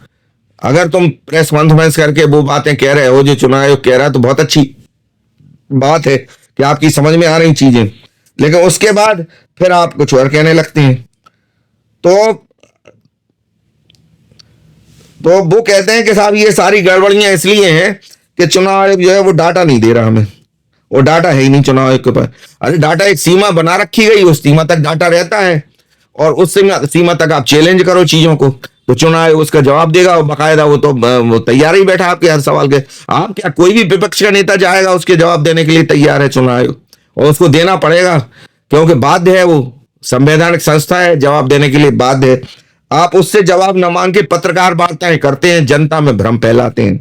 अगर तुम प्रेस कॉन्फ्रेंस करके वो बातें कह रहे हो जो चुनाव आयोग कह रहा है तो बहुत अच्छी बात है कि आपकी समझ में आ रही चीजें, लेकिन उसके बाद फिर आप कुछ और कहने लगते हैं। तो वो कहते हैं कि साहब ये सारी गड़बड़ियां इसलिए हैं कि चुनाव आयोग जो है वो डाटा नहीं दे रहा हमें, वो डाटा है ही नहीं चुनाव आयोग के पास। अरे डाटा एक सीमा बना रखी गई, उस सीमा तक डाटा रहता है, और उस सीमा तक आप चैलेंज करो चीजों को तो चुनाव आयोग उसका जवाब देगा, और बाकायदा वो तैयार ही बैठा आपके हर सवाल के। आप क्या कोई भी विपक्ष का नेता जाएगा उसके जवाब देने के लिए तैयार है चुनाव आयोग, और उसको देना पड़ेगा क्योंकि बाध्य है, वो संवैधानिक संस्था है, जवाब देने के लिए बाध्य है। आप उससे जवाब न मांग के पत्रकार वार्ताएं करते हैं, जनता में भ्रम फैलाते हैं।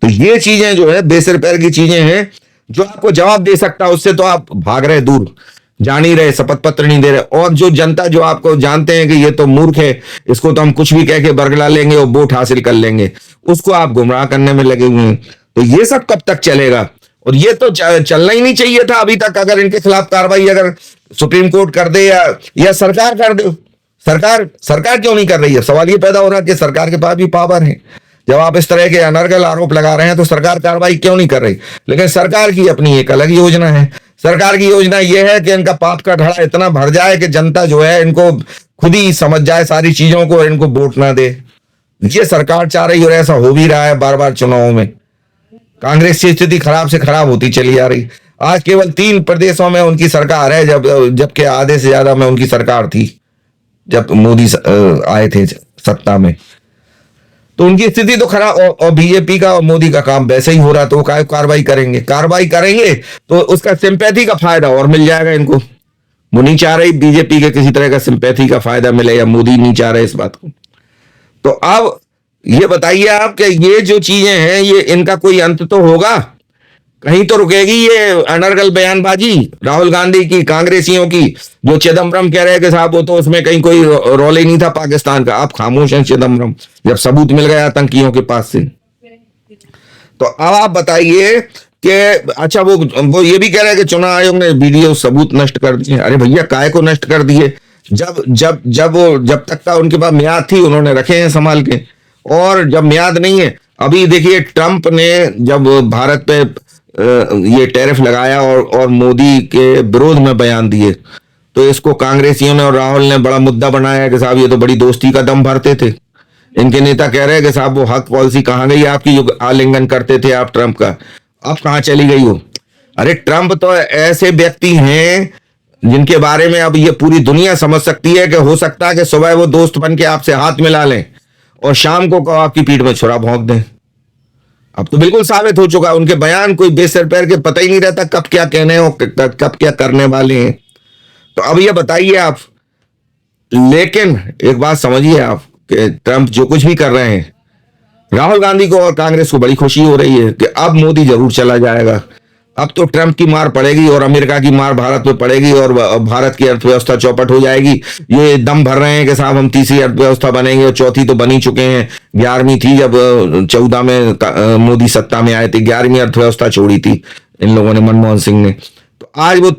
तो ये चीजें जो है बेसिर पैर की चीजें हैं। जो आपको जवाब दे सकता है उससे तो आप भाग रहे दूर, जान ही रहे, शपथ पत्र नहीं दे रहे। और जो जनता जो आपको जानते हैं कि ये तो मूर्ख है, इसको तो हम कुछ भी कह के बरगला लेंगे और वोट हासिल कर लेंगे, उसको आप गुमराह करने में लगे हुए हैं। तो ये सब कब तक चलेगा? और ये तो चलना ही नहीं चाहिए था अभी तक। अगर इनके खिलाफ कार्रवाई अगर सुप्रीम कोर्ट कर दे या सरकार कर दे, सरकार क्यों नहीं कर रही है? सवाल ये पैदा हो रहा है कि सरकार के पास भी पावर है। जब आप इस तरह के अनर्गल आरोप लगा रहे हैं तो सरकार कार्रवाई क्यों नहीं कर रही? लेकिन सरकार की अपनी एक अलग योजना है। सरकार की योजना यह है कि इनका पाप का ढड़ा इतना भर जाए कि जनता जो है इनको खुद ही समझ जाए सारी चीजों को और इनको वोट ना दे। ये सरकार चाह रही और ऐसा हो भी रहा है बार बार चुनावों में। कांग्रेस की स्थिति खराब से खराब होती चली आ रही। आज केवल 3 प्रदेशों में उनकी सरकार है, जबकि आधे से ज्यादा में उनकी सरकार थी जब मोदी आए थे सत्ता में। तो उनकी स्थिति तो खराब, और बीजेपी का और मोदी का काम वैसे ही हो रहा। तो वो कार्रवाई करेंगे तो उसका सिंपैथी का फायदा और मिल जाएगा इनको। वो नहीं चाह रही बीजेपी के किसी तरह का सिंपैथी का फायदा मिले, या मोदी नहीं चाह रहे इस बात को। तो अब ये बताइए आप कि ये जो चीजें हैं ये इनका कोई अंत तो होगा? कहीं तो रुकेगी ये अनर्गल बयानबाजी राहुल गांधी की, कांग्रेसियों की। जो चिदम्बरम कह रहे हैं कि साहब वो तो उसमें कहीं कोई रोल ही नहीं था पाकिस्तान का। आप खामोश हैं चिदम्बरम, जब सबूत मिल गया आतंकियों के पास से। तो अब आप बताइए कि अच्छा वो ये भी कह रहे हैं कि चुनाव आयोग ने वीडियो सबूत नष्ट कर दिए। अरे भैया काय को नष्ट कर दिए? जब तक का उनके पास म्याद थी उन्होंने रखे हैं संभाल के, और जब म्याद नहीं है, अभी देखिए ट्रंप ने जब भारत पे ये टैरिफ लगाया और मोदी के विरोध में बयान दिए, तो इसको कांग्रेसियों ने और राहुल ने बड़ा मुद्दा बनाया कि साहब ये तो बड़ी दोस्ती का दम भरते थे। इनके नेता कह रहे हैं कि साहब वो हक पॉलिसी कहाँ गई आपकी जो आलिंगन करते थे आप ट्रंप का, अब कहाँ चली गई वो? अरे ट्रंप तो ऐसे व्यक्ति हैं जिनके बारे में अब ये पूरी दुनिया समझ सकती है कि हो सकता है कि सुबह वो दोस्त बन के आपसे हाथ मिला लें और शाम को आपकी पीठ में छुरा भोंक दें। अब तो बिल्कुल साबित हो चुका है, उनके बयान कोई बेसर पैर के पता ही नहीं रहता कब क्या कहने और कब क्या करने वाले हैं। तो अब ये बताइए आप, लेकिन एक बात समझिए आप कि ट्रंप जो कुछ भी कर रहे हैं, राहुल गांधी को और कांग्रेस को बड़ी खुशी हो रही है कि अब मोदी जरूर चला जाएगा। अब तो ट्रंप की मार पड़ेगी और अमेरिका की मार भारत पे पड़ेगी और भारत की अर्थव्यवस्था चौपट हो जाएगी। ये दम भर रहे हैं कि साहब हम तीसरी अर्थव्यवस्था बनेंगे और चौथी तो बनी चुके हैं। 11वीं थी जब 14 में मोदी सत्ता में आए थे, 11वीं अर्थव्यवस्था छोड़ी थी इन लोगों ने, मनमोहन सिंह ने। तो आज वो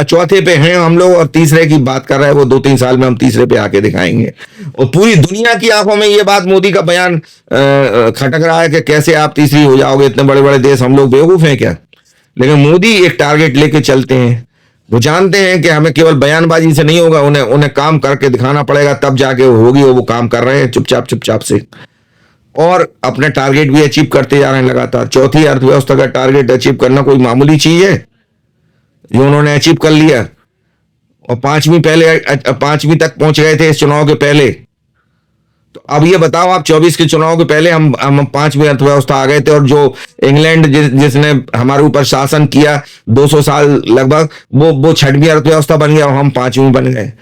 चौथे पे हैं हम लोग और तीसरे की बात कर रहे हैं। वो 2-3 साल में हम तीसरे पे आके दिखाएंगे। और पूरी दुनिया की आंखों में ये बात, मोदी का बयान खटक रहा है कि कैसे आप तीसरी हो जाओगे, इतने बड़े बड़े देश, हम लोग बेवकूफ हैं क्या? लेकिन मोदी एक टारगेट लेके चलते हैं। वो जानते हैं कि हमें केवल बयानबाजी से नहीं होगा, उन्हें काम करके दिखाना पड़ेगा, तब जाके वो होगी। और वो काम कर रहे हैं चुपचाप से और अपने टारगेट भी अचीव करते जा रहे हैं लगातार। चौथी अर्थव्यवस्था का टारगेट अचीव करना कोई मामूली चीज है जो उन्होंने अचीव कर लिया। और 5वीं तक पहुंच गए थे इस चुनाव के पहले। तो अब ये बताओ आप, 24 के चुनाव के पहले हम 5वीं अर्थव्यवस्था आ गए थे। और जो इंग्लैंड जिसने हमारे ऊपर शासन किया 200 साल लगभग, वो 6वीं अर्थव्यवस्था बन गया और हम 5वीं बन गए।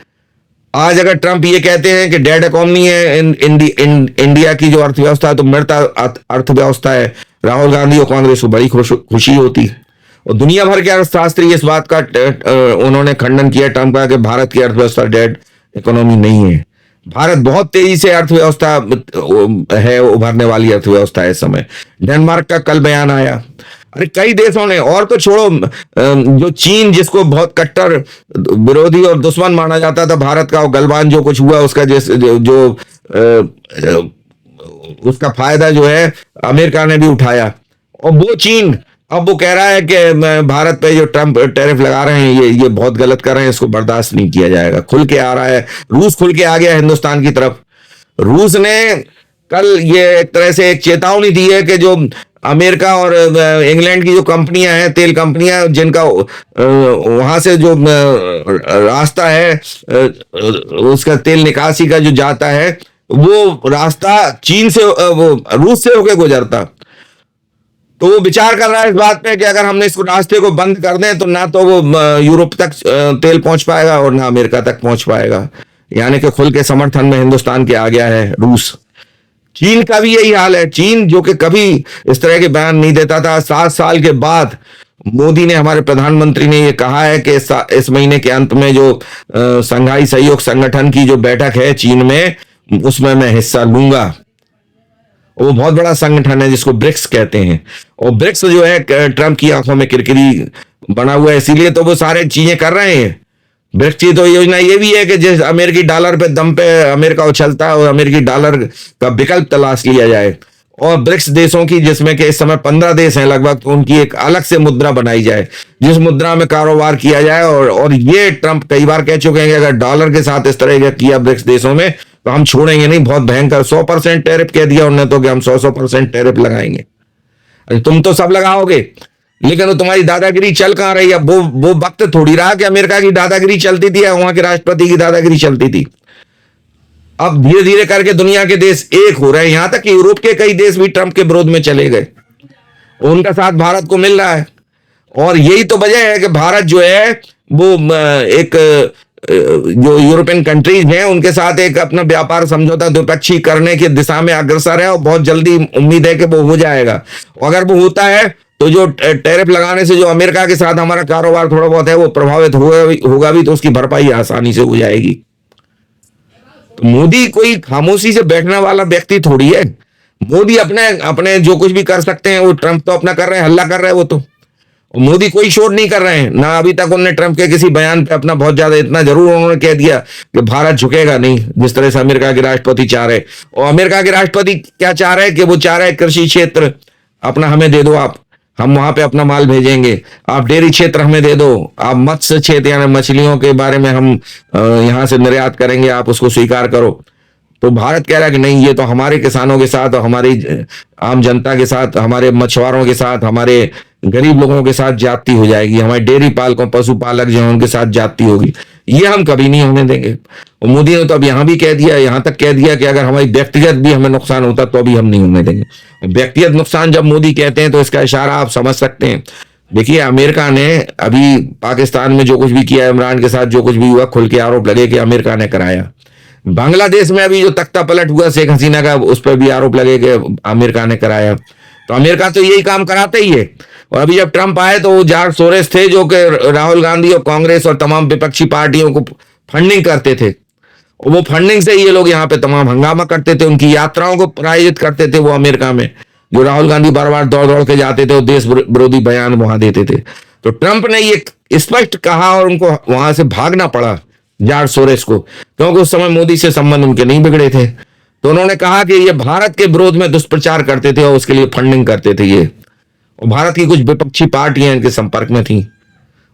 आज अगर ट्रंप ये कहते हैं कि डेड इकोनॉमी है इंडिया की जो अर्थव्यवस्था है, तो मृत अर्थव्यवस्था है, राहुल गांधी और कांग्रेस को बड़ी खुशी होती। और दुनिया भर के अर्थशास्त्री इस बात का उन्होंने खंडन किया ट्रंप का कि भारत की अर्थव्यवस्था डेड इकोनॉमी नहीं है। भारत बहुत तेजी से अर्थव्यवस्था है, उभरने वाली अर्थव्यवस्था है इस समय। डेनमार्क का कल बयान आया। अरे कई देशों ने, और तो छोड़ो, जो चीन जिसको बहुत कट्टर विरोधी और दुश्मन माना जाता था भारत का, और गलवान जो कुछ हुआ उसका जो उसका फायदा जो है अमेरिका ने भी उठाया। और वो चीन अब वो कह रहा है कि भारत पे जो ट्रंप टैरिफ लगा रहे हैं ये बहुत गलत कर रहे हैं, इसको बर्दाश्त नहीं किया जाएगा। खुल के आ रहा है, रूस खुल के आ गया हिंदुस्तान की तरफ। रूस ने कल ये एक तरह से एक चेतावनी दी है कि जो अमेरिका और इंग्लैंड की जो कंपनियां हैं, तेल कंपनियां, जिनका वहां से जो रास्ता है उसका तेल निकासी का जो जाता है, वो रास्ता चीन से, वो रूस से होकर गुजरता। तो वो विचार कर रहा है इस बात पे कि अगर हमने इस रास्ते को बंद कर दें तो ना तो वो यूरोप तक तेल पहुंच पाएगा और ना अमेरिका तक पहुंच पाएगा। यानी कि खुल के समर्थन में हिंदुस्तान के आ गया है रूस। चीन का भी यही हाल है। चीन जो कि कभी इस तरह के बयान नहीं देता था, 7 साल के बाद मोदी ने, हमारे प्रधानमंत्री ने ये कहा है कि इस महीने के अंत में जो संघाई सहयोग संगठन की जो बैठक है चीन में, उसमें मैं हिस्सा लूंगा। वो बहुत बड़ा संगठन है जिसको ब्रिक्स कहते हैं। और ब्रिक्स जो है ट्रंप की आंखों में किरकिरी बना हुआ है, इसीलिए तो वो सारे चीजें कर रहे हैं। ब्रिक्स की तो योजना ये भी है कि जिस अमेरिकी डॉलर पे दम पे अमेरिका उछलता है और अमेरिकी डॉलर का विकल्प तलाश लिया जाए। और ब्रिक्स देशों की, जिसमें कि इस समय 15 देश हैं लगभग, तो उनकी एक अलग से मुद्रा बनाई जाए जिस मुद्रा में कारोबार किया जाए। और ये ट्रंप कई बार कह चुके हैं कि अगर डॉलर के साथ इस तरह का किया ब्रिक्स देशों में तो हम छोड़ेंगे नहीं। बहुत भयंकर 100% टैरिफ कह दिया उन्होंने तो कि हम 100% टैरिफ लगाएंगे। अरे तुम तो सब लगाओगे, लेकिन वो तुम्हारी दादागिरी चल कहां रही है? वो वक्त थोड़ी रहा कि अमेरिका की दादागिरी चलती थी या वहां के राष्ट्रपति की दादागिरी चलती थी। अब धीरे धीरे करके दुनिया के देश एक हो रहे हैं, यहां तक कि यूरोप के कई देश भी ट्रंप के विरोध में चले गए। उनका साथ भारत को मिल रहा है। और यही तो वजह है कि भारत जो है वो एक जो यूरोपियन कंट्रीज हैं उनके साथ एक अपना व्यापार समझौता द्विपक्षीय करने की दिशा में अग्रसर है। और बहुत जल्दी उम्मीद है कि वो हो जाएगा। अगर वो होता है तो जो टैरिफ लगाने से जो अमेरिका के साथ हमारा कारोबार थोड़ा बहुत है वो प्रभावित होगा भी, तो उसकी भरपाई आसानी से हो जाएगी। तो मोदी कोई खामोशी से बैठने वाला व्यक्ति थोड़ी है। मोदी अपने जो कुछ भी कर सकते हैं वो ट्रंप तो अपना कर रहे हैं, हल्ला कर रहे हैं वो तो। मोदी कोई शोर नहीं कर रहे हैं ना। अभी तक उन्होंने ट्रंप के किसी बयान पे अपना बहुत ज्यादा, इतना जरूर उन्होंने कह दिया कि भारत झुकेगा नहीं जिस तरह से अमेरिका के राष्ट्रपति चाह रहे। और अमेरिका के राष्ट्रपति क्या चाह रहे हैं कि वो चाह रहे हैं कृषि क्षेत्र अपना हमें दे दो आप, हम वहां पे अपना माल भेजेंगे, आप डेयरी क्षेत्र हमें दे दो, आप मत्स्य क्षेत्र यानी मछलियों के बारे में हम यहाँ से निर्यात करेंगे, आप उसको स्वीकार करो। तो भारत कह रहा है कि नहीं, ये तो हमारे किसानों के साथ और हमारी आम जनता के साथ, हमारे मछुआरों के साथ, हमारे गरीब लोगों के साथ जाति हो जाएगी, हमारे डेयरी पालकों पशुपालक जो हैं उनके साथ जाति होगी, ये हम कभी नहीं होने देंगे। और मोदी ने तो अब यहां भी कह दिया, यहां तक कह दिया कि अगर हमारी व्यक्तिगत भी हमें नुकसान होता तो भी हम नहीं होने देंगे। व्यक्तिगत नुकसान जब मोदी कहते हैं तो इसका इशारा आप समझ सकते हैं। देखिए, अमेरिका ने अभी पाकिस्तान में जो कुछ भी किया, इमरान के साथ जो कुछ भी हुआ, खुल के आरोप लगे कि अमेरिका ने कराया। बांग्लादेश में अभी जो तख्ता पलट हुआ शेख हसीना का, उस पर भी आरोप लगे कि अमेरिका ने कराया। तो अमेरिका तो यही काम कराता ही है। और अभी जब ट्रंप आए तो वो जॉर्ज सोरेस थे जो कि राहुल गांधी और कांग्रेस और तमाम विपक्षी पार्टियों को फंडिंग करते थे, और वो फंडिंग से ये लोग यहाँ पे तमाम हंगामा करते थे, उनकी यात्राओं को प्रायोजित करते थे वो अमेरिका में, जो राहुल गांधी बार बार दौड़ दौड़ के जाते थे और देश विरोधी बयान वहां देते थे। तो ट्रंप ने ये स्पष्ट कहा और उनको वहां से भागना पड़ा जॉर्ज सोरेस को, क्योंकि उस समय मोदी से संबंध उनके नहीं बिगड़े थे। तो उन्होंने कहा कि ये भारत के विरोध में दुष्प्रचार करते थे और उसके लिए फंडिंग करते थे ये, और भारत की कुछ विपक्षी पार्टियां इनके संपर्क में थी।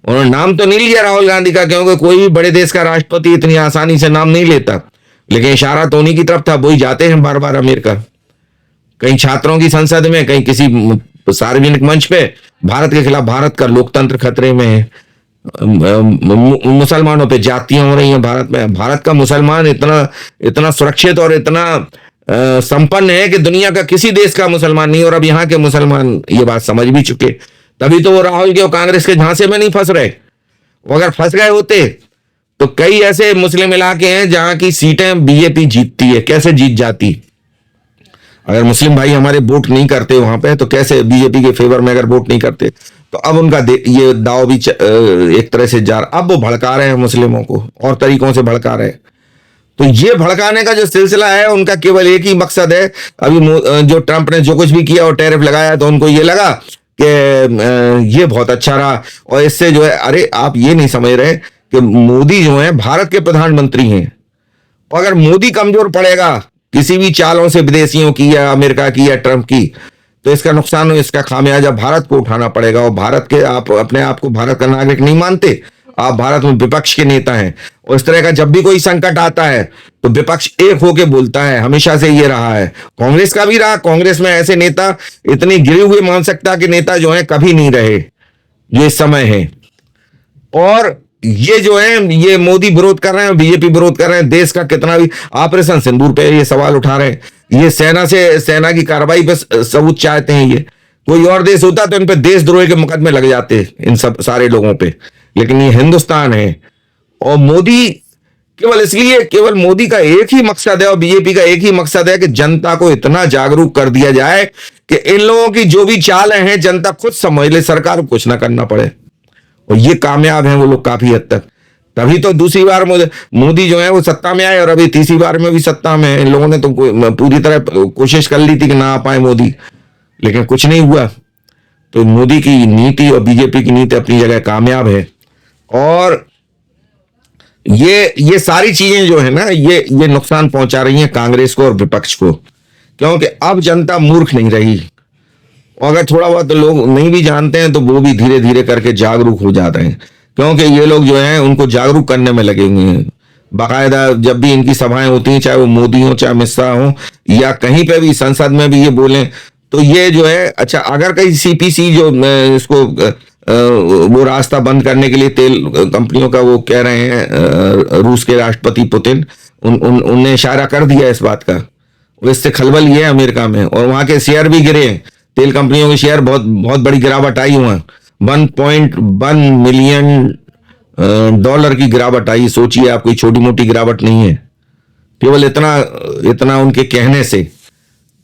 उन्होंने नाम तो नहीं लिया राहुल गांधी का, क्योंकि कोई भी बड़े देश का राष्ट्रपति इतनी आसानी से नाम नहीं लेता, लेकिन इशारा तो उन्हीं की तरफ था। वही जाते हैं बार बार अमेरिका, कहीं छात्रों की संसद में, कहीं किसी सार्वजनिक मंच पे भारत के खिलाफ, भारत का लोकतंत्र खतरे में है, मुसलमानों पे जातियां हो रही हैं भारत में। भारत का मुसलमान इतना इतना सुरक्षित और इतना संपन्न है कि दुनिया का किसी देश का मुसलमान नहीं, और अब यहाँ के मुसलमान ये बात समझ भी चुके। तभी तो वो राहुल के और कांग्रेस के झांसे में नहीं फंस रहे। वो अगर फंस गए होते तो कई ऐसे मुस्लिम इलाके हैं जहां की सीटें बीजेपी जीतती है, कैसे जीत जाती। अगर मुस्लिम भाई हमारे वोट नहीं करते वहां पे, तो कैसे बीजेपी के फेवर में अगर वोट नहीं करते, तो अब उनका ये दाव भी एक तरह से जा रहा। अब वो भड़का रहे हैं मुस्लिमों को और तरीकों से भड़का रहे हैं। तो ये भड़काने का जो सिलसिला है उनका केवल एक ही मकसद है। अभी जो ट्रंप ने जो कुछ भी किया और टैरिफ लगाया, तो उनको ये लगा कि ये बहुत अच्छा रहा, और इससे जो है, अरे आप ये नहीं समझ रहे कि मोदी जो है भारत के प्रधानमंत्री हैं, और अगर मोदी कमजोर पड़ेगा किसी भी चालों से, विदेशियों की या अमेरिका की या ट्रंप की, तो इसका नुकसान, इसका खामियाजा भारत को उठाना पड़ेगा। और भारत के, आप अपने आप को भारत का नागरिक नहीं मानते, आप भारत में विपक्ष के नेता हैं, और इस तरह का जब भी कोई संकट आता है तो विपक्ष एक होके बोलता है, हमेशा से ये रहा है, कांग्रेस का भी रहा। कांग्रेस में ऐसे नेता, इतनी गिरी हुई मानसिकता के नेता जो है कभी नहीं रहे जो इस समय है। और ये जो है, ये मोदी विरोध कर रहे हैं, बीजेपी विरोध कर रहे हैं, देश का कितना भी ऑपरेशन सिंदूर पे ये सवाल उठा रहे हैं, ये सेना की कार्रवाई पे सबूत चाहते हैं। ये कोई और देश होता तो इन पे देशद्रोही के मुकदमे लग जाते इन सब सारे लोगों पे, लेकिन ये हिंदुस्तान है। और मोदी केवल मोदी का एक ही मकसद है और बीजेपी का एक ही मकसद है कि जनता को इतना जागरूक कर दिया जाए कि इन लोगों की जो भी चालें हैं जनता खुद समझ ले, सरकार को कुछ ना करना पड़े। और ये कामयाब हैं वो लोग काफी हद तक। तभी तो दूसरी बार मोदी जो है वो सत्ता में आए, और अभी तीसरी बार में भी सत्ता में है। इन लोगों ने तो पूरी तरह कोशिश कर ली थी कि ना आ पाए मोदी, लेकिन कुछ नहीं हुआ। तो मोदी की नीति और बीजेपी की नीति अपनी जगह कामयाब है। और ये सारी चीजें जो है ना, ये नुकसान पहुंचा रही हैं कांग्रेस को और विपक्ष को, क्योंकि अब जनता मूर्ख नहीं रही। और अगर थोड़ा बहुत लोग नहीं भी जानते हैं तो वो भी धीरे धीरे करके जागरूक हो जाते हैं, क्योंकि ये लोग जो हैं उनको जागरूक करने में लगे हुए हैं। बाकायदा जब भी इनकी सभाएं होती हैं, चाहे वो मोदी हो, चाहे मिश्रा हो, या कहीं पे भी संसद में भी ये बोलें, तो ये जो है, अच्छा अगर कहीं सीपीसी जो इसको वो रास्ता बंद करने के लिए तेल कंपनियों का वो कह रहे हैं, रूस के राष्ट्रपति पुतिन उनने इशारा कर दिया इस बात का, इससे खलबल ये है अमेरिका में। और वहां के शेयर भी गिरे, तेल कंपनियों के शेयर बहुत बहुत बड़ी गिरावट आई हुआ है, 1.1 मिलियन डॉलर की गिरावट आई। सोचिए आप, कोई छोटी मोटी गिरावट नहीं है, केवल इतना उनके कहने से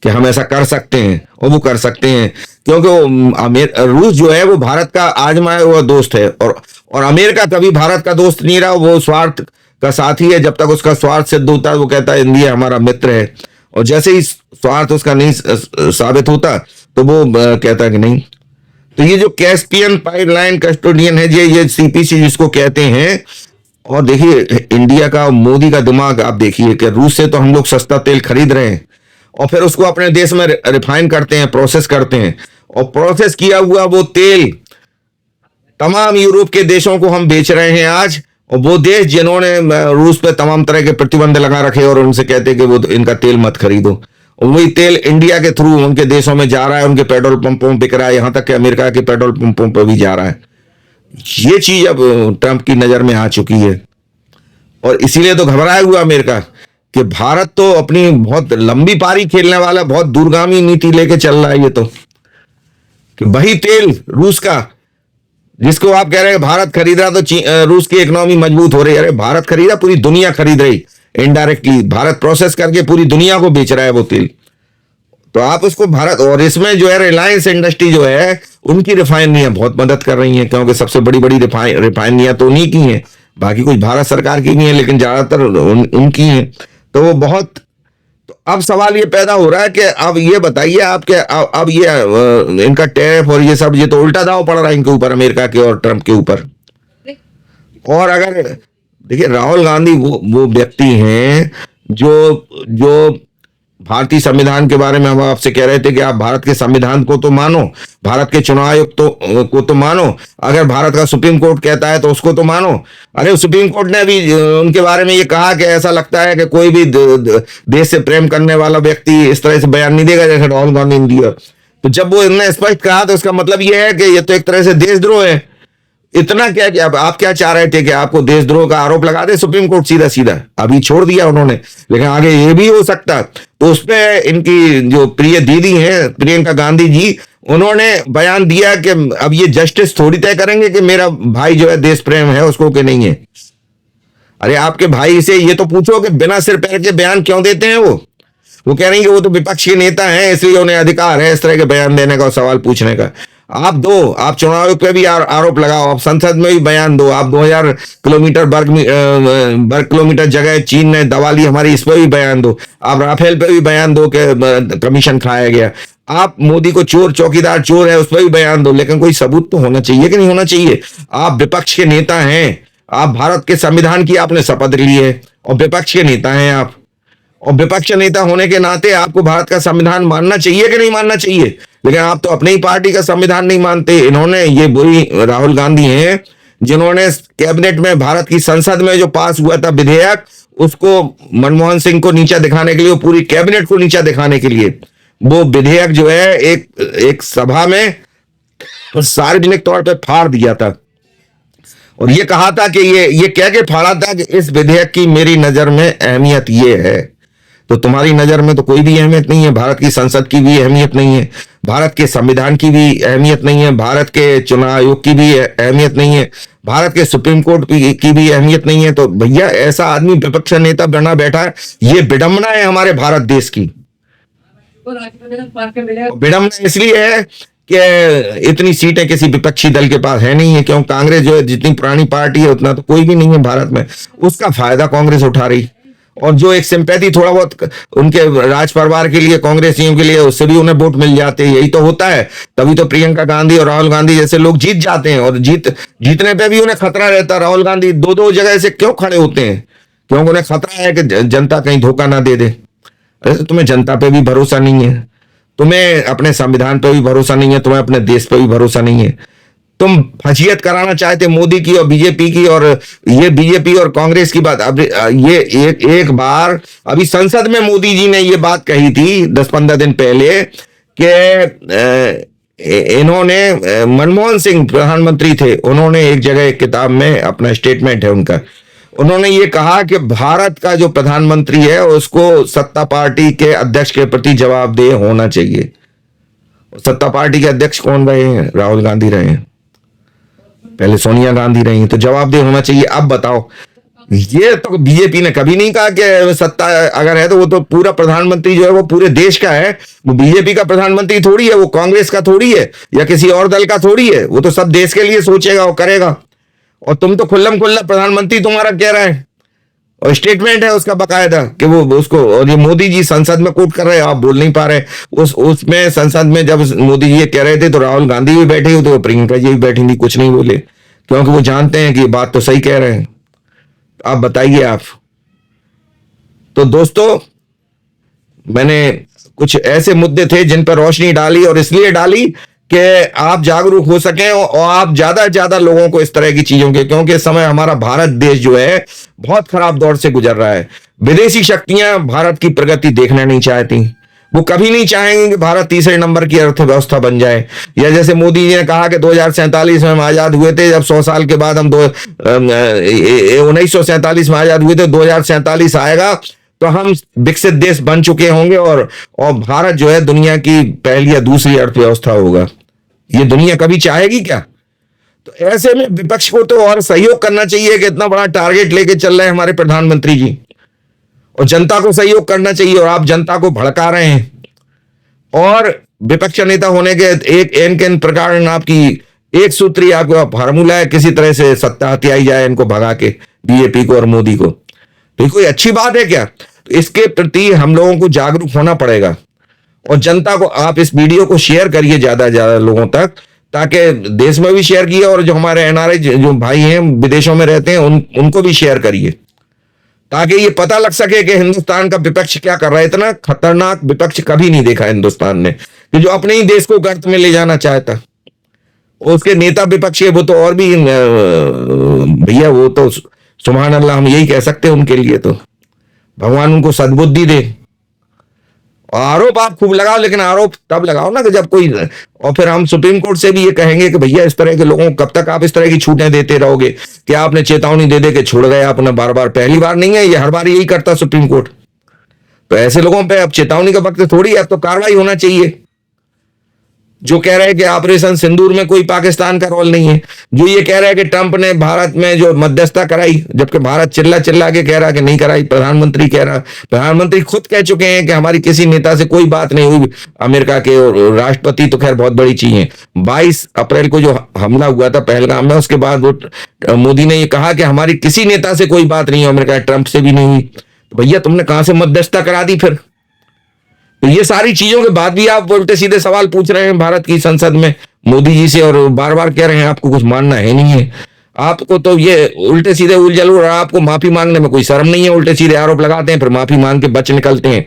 कि हम ऐसा कर सकते हैं, और वो कर सकते हैं, क्योंकि वो रूस जो है वो भारत का आजमाया हुआ दोस्त है, और अमेरिका कभी भारत का दोस्त नहीं रहा, वो स्वार्थ का साथी है। जब तक उसका स्वार्थ सिद्ध होता है वो कहता है इंडिया हमारा मित्र है, और जैसे ही स्वार्थ उसका नहीं साबित होता तो वो कहता है कि नहीं। तो ये जो कैस्पियन पाइपलाइन कस्टोडियन है, ये सीपीसी जिसको कहते हैं। और देखिए इंडिया का, मोदी का दिमाग आप देखिए कि रूस से तो हम लोग सस्ता तेल खरीद रहे हैं, और फिर उसको अपने देश में रिफाइन करते हैं, प्रोसेस करते हैं, और प्रोसेस किया हुआ वो तेल तमाम यूरोप के देशों को हम बेच रहे हैं आज। और वो देश जिन्होंने रूस पे तमाम तरह के प्रतिबंध लगा रखे और उनसे कहते कि वो इनका तेल मत खरीदो, और वही तेल इंडिया के थ्रू उनके देशों में जा रहा है, उनके पेट्रोल पंपों में बिक रहा है, यहां तक कि अमेरिका के पेट्रोल पंपों पर भी जा रहा है। ये चीज अब ट्रंप की नजर में आ चुकी है और इसीलिए तो घबराया हुआ अमेरिका कि भारत तो अपनी बहुत लंबी पारी खेलने वाला, बहुत दूरगामी नीति लेके चल रहा है ये तो, कि वही तेल रूस का जिसको आप कह रहे हैं भारत खरीद रहा तो रूस की इकोनॉमी मजबूत हो रही है। अरे भारत खरीदा, पूरी दुनिया खरीद रही इनडायरेक्टली, भारत प्रोसेस करके पूरी दुनिया को बेच रहा है वो तेल। तो आप उसको भारत, और इसमें जो है रिलायंस इंडस्ट्री जो है उनकी रिफाइनरियां बहुत मदद कर रही हैं, क्योंकि सबसे बड़ी बड़ी रिफाइनरियां तो उन्हीं की हैं, बाकी कुछ भारत सरकार की नहीं है, लेकिन ज्यादातर उनकी हैं। तो वो बहुत, तो अब सवाल ये पैदा हो रहा है कि अब ये बताइए आपके अब ये इनका टैरिफ और ये सब, ये तो उल्टा दाव पड़ रहा है इनके ऊपर, अमेरिका के और ट्रंप के ऊपर। और अगर देखिए राहुल गांधी वो व्यक्ति हैं जो भारतीय संविधान के बारे में हम आपसे कह रहे थे कि आप भारत के संविधान को तो मानो, भारत के चुनाव आयोग को तो मानो, अगर भारत का सुप्रीम कोर्ट कहता है तो उसको तो मानो। अरे सुप्रीम कोर्ट ने भी उनके बारे में ये कहा कि ऐसा लगता है कि कोई भी देश से प्रेम करने वाला व्यक्ति इस तरह से बयान नहीं देगा जैसे राहुल गांधी ने दिया। तो जब वो इन्होंने स्पष्ट कहा तो इसका मतलब ये है कि ये तो एक तरह से देशद्रोह है। इतना क्या कि अब आप क्या चाह रहे थे कि आपको देशद्रोह का आरोप लगा दे सुप्रीम कोर्ट सीधा सीधा, अभी छोड़ दिया उन्होंने, लेकिन आगे ये भी हो सकता। तो उसमें इनकी जो प्रिय दीदी हैं प्रियंका गांधी जी, उन्होंने बयान दिया कि अब ये जस्टिस थोड़ी तय करेंगे कि मेरा भाई जो है देश प्रेम है उसको कि नहीं है। अरे आपके भाई से ये तो पूछो कि बिना सिर पैर के बयान क्यों देते हैं वो कह रही है कि वो तो विपक्ष के नेता हैं इसलिए उन्हें अधिकार है इस तरह के बयान देने का और सवाल पूछने का। आप चुनाव आयोग पे भी आरोप लगाओ, आप संसद में भी बयान दो, आप 2000 किलोमीटर वर्ग किलोमीटर जगह चीन ने दबा ली हमारी, इस पर भी बयान दो, आप राफेल पे भी बयान दो कि कमीशन खाया गया, आप मोदी को चोर चौकीदार चोर है उस पर भी बयान दो, लेकिन कोई सबूत तो होना चाहिए कि नहीं होना चाहिए। आप विपक्ष के नेता हैं, आप भारत के संविधान की आपने शपथ ली है और विपक्ष के नेता हैं आप, और विपक्ष नेता होने के नाते आपको भारत का संविधान मानना चाहिए कि नहीं मानना चाहिए। लेकिन आप तो अपनी ही पार्टी का संविधान नहीं मानते। इन्होंने, ये बुरी राहुल गांधी हैं जिन्होंने कैबिनेट में भारत की संसद में जो पास हुआ था विधेयक, उसको मनमोहन सिंह को नीचा दिखाने के लिए, पूरी कैबिनेट को नीचा दिखाने के लिए वो विधेयक जो है एक सभा में सार्वजनिक तौर पर फाड़ दिया था और ये कहा था कि ये कह के फाड़ा था कि इस विधेयक की मेरी नजर में अहमियत ये है। तो तुम्हारी नजर में तो कोई भी अहमियत नहीं है, भारत की संसद की भी अहमियत नहीं है, भारत के संविधान की भी अहमियत नहीं है, भारत के चुनाव आयोग की भी अहमियत नहीं है, भारत के सुप्रीम कोर्ट की भी अहमियत नहीं है। तो भैया ऐसा आदमी विपक्ष नेता बना बैठा है, ये विडंबना है हमारे भारत देश की। विडंबना इसलिए है कि इतनी सीटें किसी विपक्षी दल के पास है नहीं है, क्यों कांग्रेस जो है जितनी पुरानी पार्टी है उतना तो कोई भी नहीं है भारत में, उसका फायदा कांग्रेस उठा रही, और जो एक सिंपैथी थोड़ा बहुत उनके राज परिवार के लिए कांग्रेसियों के लिए उससे भी उन्हें वोट मिल जाते हैं। यही तो होता है, तभी तो प्रियंका गांधी और राहुल गांधी जैसे लोग जीत जाते हैं, और जीतने पे भी उन्हें खतरा रहता है। राहुल गांधी दो जगह से क्यों खड़े होते हैं? क्योंकि उन्हें खतरा है कि जनता कहीं धोखा ना दे दे। अरे तुम्हें जनता पे भी भरोसा नहीं है, तुम्हें अपने संविधान पे भी भरोसा नहीं है, तुम्हें अपने देश पे भी भरोसा नहीं है। तुम फजीयत कराना चाहते मोदी की और बीजेपी की, और ये बीजेपी और कांग्रेस की बात। अब ये एक बार अभी संसद में मोदी जी ने ये बात कही थी 10-15 दिन पहले कि इन्होंने, मनमोहन सिंह प्रधानमंत्री थे, उन्होंने एक जगह एक किताब में अपना स्टेटमेंट है उनका, उन्होंने ये कहा कि भारत का जो प्रधानमंत्री है उसको सत्ता पार्टी के अध्यक्ष के प्रति जवाबदेह होना चाहिए। सत्ता पार्टी के अध्यक्ष कौन रहे हैं? राहुल गांधी रहे हैं, पहले सोनिया गांधी रही हैं, तो जवाबदेह होना चाहिए। अब बताओ, ये तो बीजेपी ने कभी नहीं कहा कि सत्ता अगर है तो वो तो पूरा प्रधानमंत्री जो है वो पूरे देश का है, वो बीजेपी का प्रधानमंत्री थोड़ी है, वो कांग्रेस का थोड़ी है या किसी और दल का थोड़ी है, वो तो सब देश के लिए सोचेगा और करेगा। और तुम तो खुल्लम खुल्ला प्रधानमंत्री तुम्हारा कह रहा है, और स्टेटमेंट है उसका बकायदा कि वो उसको, और ये मोदी जी संसद में कोट कर रहे हैं, आप बोल नहीं पा रहे। उसमें संसद में जब मोदी जी ये कह रहे थे तो राहुल गांधी भी बैठे हुए थे, प्रियंका जी भी बैठी थी, कुछ नहीं बोले, क्योंकि वो जानते हैं कि ये बात तो सही कह रहे हैं। आप बताइए आप। तो दोस्तों, मैंने कुछ ऐसे मुद्दे थे जिन पर रोशनी डाली, और इसलिए डाली कि आप जागरूक हो सकें और आप ज्यादा से ज्यादा लोगों को इस तरह की चीजों के, क्योंकि इस समय हमारा भारत देश जो है बहुत खराब दौर से गुजर रहा है। विदेशी शक्तियां भारत की प्रगति देखना नहीं चाहती। वो कभी नहीं चाहेंगे कि भारत तीसरे नंबर की अर्थव्यवस्था बन जाए। या जैसे मोदी जी ने कहा कि 2047 में हम आजाद हुए थे, जब 100 साल के बाद हम 1947 में आजाद हुए थे, 2047 आएगा तो हम विकसित देश बन चुके होंगे और भारत जो है दुनिया की पहली या दूसरी अर्थव्यवस्था होगा। ये दुनिया कभी चाहेगी क्या? तो ऐसे में विपक्ष को तो और सहयोग करना चाहिए कि इतना बड़ा टारगेट लेके चल रहे हैं हमारे प्रधानमंत्री जी, और जनता को सहयोग करना चाहिए। और आप जनता को भड़का रहे हैं, और विपक्ष नेता होने के एक एन प्रकार आपकी एक सूत्री आपका फार्मूला है, किसी तरह से सत्ता हथियाई जाए इनको भगा के, बीजेपी को और मोदी को। तो ये कोई अच्छी बात है क्या? तो इसके प्रति हम लोगों को जागरूक होना पड़ेगा। और जनता को आप इस वीडियो को शेयर करिए ज्यादा से ज्यादा लोगों तक, ताकि देश में भी शेयर किए, और जो हमारे एनआरआई जो भाई हैं विदेशों में रहते हैं उनको भी शेयर करिए, ताकि ये पता लग सके कि हिंदुस्तान का विपक्ष क्या कर रहा है। इतना खतरनाक विपक्ष कभी नहीं देखा हिंदुस्तान ने, कि जो अपने ही देश को गर्त में ले जाना चाहता। उसके नेता विपक्षी है वो तो और भी भैया, वो तो सुभान अल्लाह हम यही कह सकते हैं उनके लिए। तो भगवान उनको सद्बुद्धि दे। आरोप आप खूब लगाओ, लेकिन आरोप तब लगाओ ना कि जब कोई, और फिर हम सुप्रीम कोर्ट से भी ये कहेंगे कि भैया इस तरह के लोगों को कब तक आप इस तरह की छूटें देते रहोगे कि आपने चेतावनी दे दे के छोड़ गए आपने बार बार। पहली बार नहीं है ये, हर बार यही करता सुप्रीम कोर्ट। तो ऐसे लोगों पे अब चेतावनी का वक्त थोड़ी है, अब तो कार्रवाई होना चाहिए। जो कह रहे हैं कि ऑपरेशन सिंदूर में कोई पाकिस्तान का रोल नहीं है, जो ये कह रहे हैं कि ट्रंप ने भारत में जो मध्यस्थता कराई, जबकि भारत चिल्ला चिल्ला के कह रहा कि नहीं कराई, प्रधानमंत्री कह रहा। प्रधानमंत्री खुद कह चुके हैं कि हमारी किसी नेता से कोई बात नहीं हुई अमेरिका के, और राष्ट्रपति तो खैर बहुत बड़ी चीज है। 22 अप्रैल को जो हमला हुआ था पहलगाम में, उसके बाद वो मोदी ने ये कहा कि हमारी किसी नेता से कोई बात नहीं है अमेरिका, ट्रंप से भी नहीं हुई। तो भैया तुमने कहां से मध्यस्थता करा दी फिर? तो ये सारी चीजों के बाद भी आप उल्टे सीधे सवाल पूछ रहे हैं भारत की संसद में मोदी जी से, और बार बार कह रहे हैं आपको कुछ मानना है नहीं है। आपको तो ये उल्टे सीधे उलझल, और आपको माफी मांगने में कोई शर्म नहीं है। उल्टे सीधे आरोप लगाते हैं, फिर माफी मांग के बच निकलते हैं।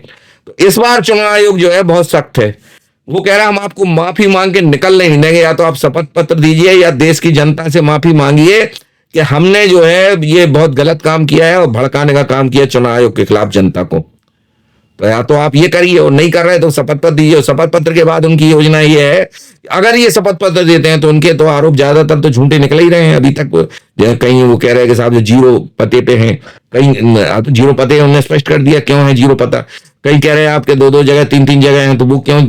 तो इस बार चुनाव आयोग जो है बहुत सख्त है। वो कह रहा है हम आपको माफी मांग के निकल नहीं देंगे, या तो आप शपथ पत्र दीजिए या देश की जनता से माफी मांगिए कि हमने जो है ये बहुत गलत काम किया है और भड़काने का काम किया चुनाव आयोग के खिलाफ जनता को। तो या तो आप ये करिए, और नहीं कर रहे तो शपथ पत्र दीजिए। शपथ पत्र के बाद उनकी योजना ये है, अगर ये शपथ पत्र देते हैं तो उनके तो आरोप ज्यादातर तो झूठे निकल ही रहे हैं अभी तक। कहीं वो कह रहे हैं कि साहब जो जीरो पते पे हैं, कहीं तो जीरो पते उन्होंने स्पष्ट कर दिया क्यों है जीरो पता। कहीं कह रहे हैं आपके 2-2 जगह 3-3 जगह हैं, तो वो क्यों?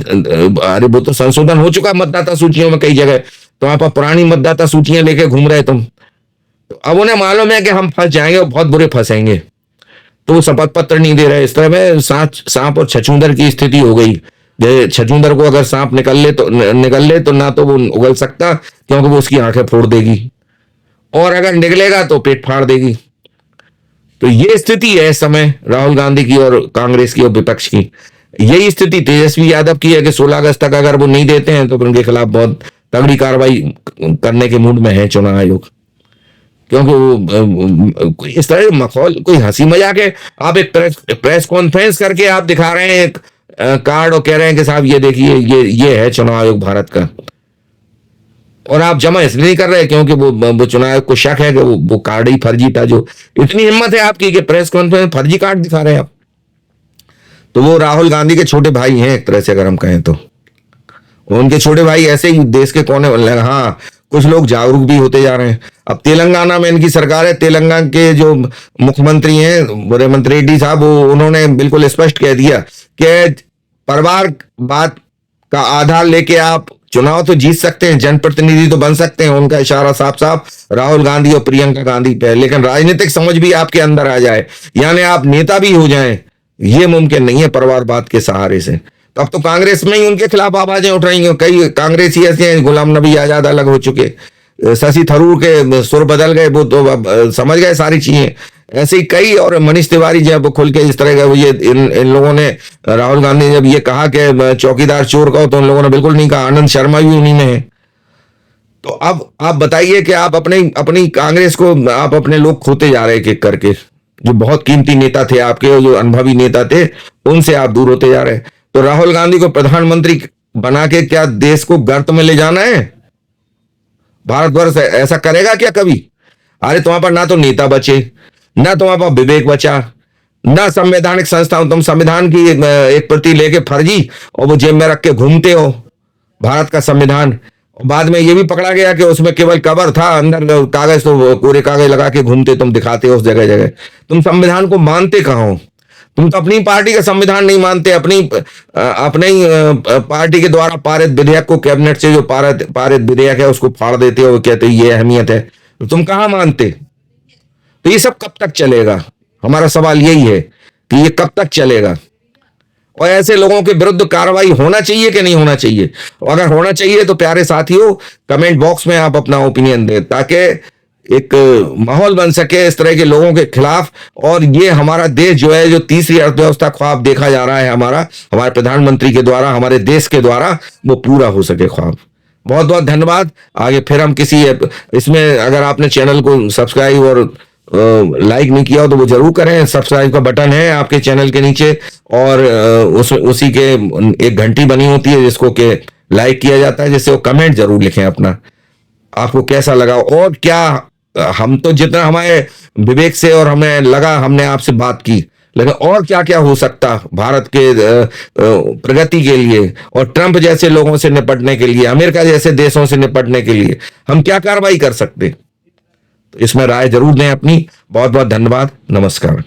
अरे वो तो संशोधन हो चुका मतदाता सूचियों में कई जगह, तो आप पुरानी मतदाता सूचियां लेके घूम रहे तुम। तो अब उन्हें मालूम है कि हम फंस जाएंगे और बहुत बुरे फंसेंगे, तो वो शपथ पत्र नहीं दे रहे। इस तरह में सांप और छछूंदर की स्थिति हो गई। छछूंदर को अगर सांप निकल ले तो ना तो वो उगल सकता, क्योंकि वो उसकी आंखें फोड़ देगी, और अगर निकलेगा तो पेट फाड़ देगी। तो ये स्थिति है इस समय राहुल गांधी की और कांग्रेस की और विपक्ष की। यही स्थिति तेजस्वी यादव की है कि 16 अगस्त तक अगर वो नहीं देते हैं तो उनके खिलाफ बहुत तगड़ी कार्रवाई करने के मूड में है चुनाव आयोग। क्योंकि इस तरह माहौल कोई हंसी मजाक है। आप एक प्रेस कॉन्फ्रेंस करके आप दिखा रहे हैं एक कार्ड और कह रहे हैं कि साहब ये देखिए ये है चुनाव आयोग भारत का, और आप जमा इसलिए नहीं कर रहे क्योंकि वो चुनाव आयोग को शक है कि वो कार्ड ही फर्जी था। जो इतनी हिम्मत है आपकी कि प्रेस कॉन्फ्रेंस फर्जी कार्ड दिखा रहे हैं आप। तो वो राहुल गांधी के छोटे भाई हैं एक तरह से अगर हम कहें तो। उनके छोटे भाई ऐसे ही देश के कोने। हाँ, कुछ लोग जागरूक भी होते जा रहे हैं। अब तेलंगाना में इनकी सरकार है, तेलंगाना के जो मुख्यमंत्री हैं रेवंत रेड्डी साहब, उन्होंने बिल्कुल स्पष्ट कह दिया कि परिवारवाद का आधार लेके आप चुनाव तो जीत सकते हैं, जनप्रतिनिधि तो बन सकते हैं। उनका इशारा साफ साफ राहुल गांधी और प्रियंका गांधी पे, लेकिन राजनीतिक समझ भी आपके अंदर आ जाए, यानी आप नेता भी हो जाएं, ये मुमकिन नहीं है परिवारवाद के सहारे से। तो अब तो कांग्रेस में ही उनके खिलाफ आवाजें उठ रही हैं। कई कांग्रेसी ऐसे हैं, गुलाम नबी आजाद अलग हो चुके, शशि थरूर के सुर बदल गए, वो तो समझ गए सारी चीजें। ऐसे ही कई, और मनीष तिवारी जब खुल के इस तरह का ये इन लोगों ने, राहुल गांधी ने जब ये कहा कि चौकीदार चोर का, तो उन लोगों ने बिल्कुल नहीं कहा। आनंद शर्मा भी उन्हीं में है। तो अब आप बताइए कि आप अपनी कांग्रेस को आप अपने लोग खोते जा रहे हैं एक करके। जो बहुत कीमती नेता थे आपके, जो अनुभवी नेता थे, उनसे आप दूर होते जा रहे हैं। तो राहुल गांधी को प्रधानमंत्री बना के क्या देश को गर्त में ले जाना है? भारतवर्ष ऐसा करेगा क्या कभी? अरे तुम्हारे पास ना तो नेता बचे, ना तुम्हारे पास विवेक बचा, ना संवैधानिक संस्थाओं, तुम संविधान की एक प्रति लेके फर्जी और वो जेब में रख के घूमते हो भारत का संविधान। बाद में ये भी पकड़ा गया कि उसमें केवल कवर था, अंदर कागज तो कोरे कागज लगा के घूमते तुम, दिखाते हो उस जगह जगह। तुम संविधान को मानते कहाँ हो? तुम तो अपनी पार्टी का संविधान नहीं मानते, अपने ही पार्टी के द्वारा पारित विधेयक को, कैबिनेट से जो पारित विधेयक है उसको फाड़ देते हो, कहते हो ये अहमियत है। तो तुम कहाँ मानते? तो ये सब कब तक चलेगा? हमारा सवाल यही है कि ये कब तक चलेगा, और ऐसे लोगों के विरुद्ध कार्रवाई होना चाहिए कि नहीं होना चाहिए? और अगर होना चाहिए तो प्यारे साथियों कमेंट बॉक्स में आप अपना ओपिनियन दें, ताकि एक माहौल बन सके इस तरह के लोगों के खिलाफ, और ये हमारा देश जो है, जो तीसरी अर्थव्यवस्था ख्वाब देखा जा रहा है हमारे प्रधानमंत्री के द्वारा, हमारे देश के द्वारा, वो पूरा हो सके ख्वाब। बहुत बहुत धन्यवाद। आगे फिर हम किसी इसमें, अगर आपने चैनल को सब्सक्राइब और लाइक नहीं किया हो तो वो जरूर करें। सब्सक्राइब का बटन है आपके चैनल के नीचे, और उसी के एक घंटी बनी होती है जिसको के लाइक किया जाता है, जिससे वो कमेंट जरूर लिखें अपना, आपको कैसा लगा, और क्या हम तो जितना हमारे विवेक से और हमें लगा हमने आपसे बात की, लेकिन और क्या क्या हो सकता भारत के प्रगति के लिए, और ट्रंप जैसे लोगों से निपटने के लिए, अमेरिका जैसे देशों से निपटने के लिए हम क्या कार्रवाई कर सकते? तो इसमें राय जरूर दें अपनी। बहुत बहुत धन्यवाद। नमस्कार।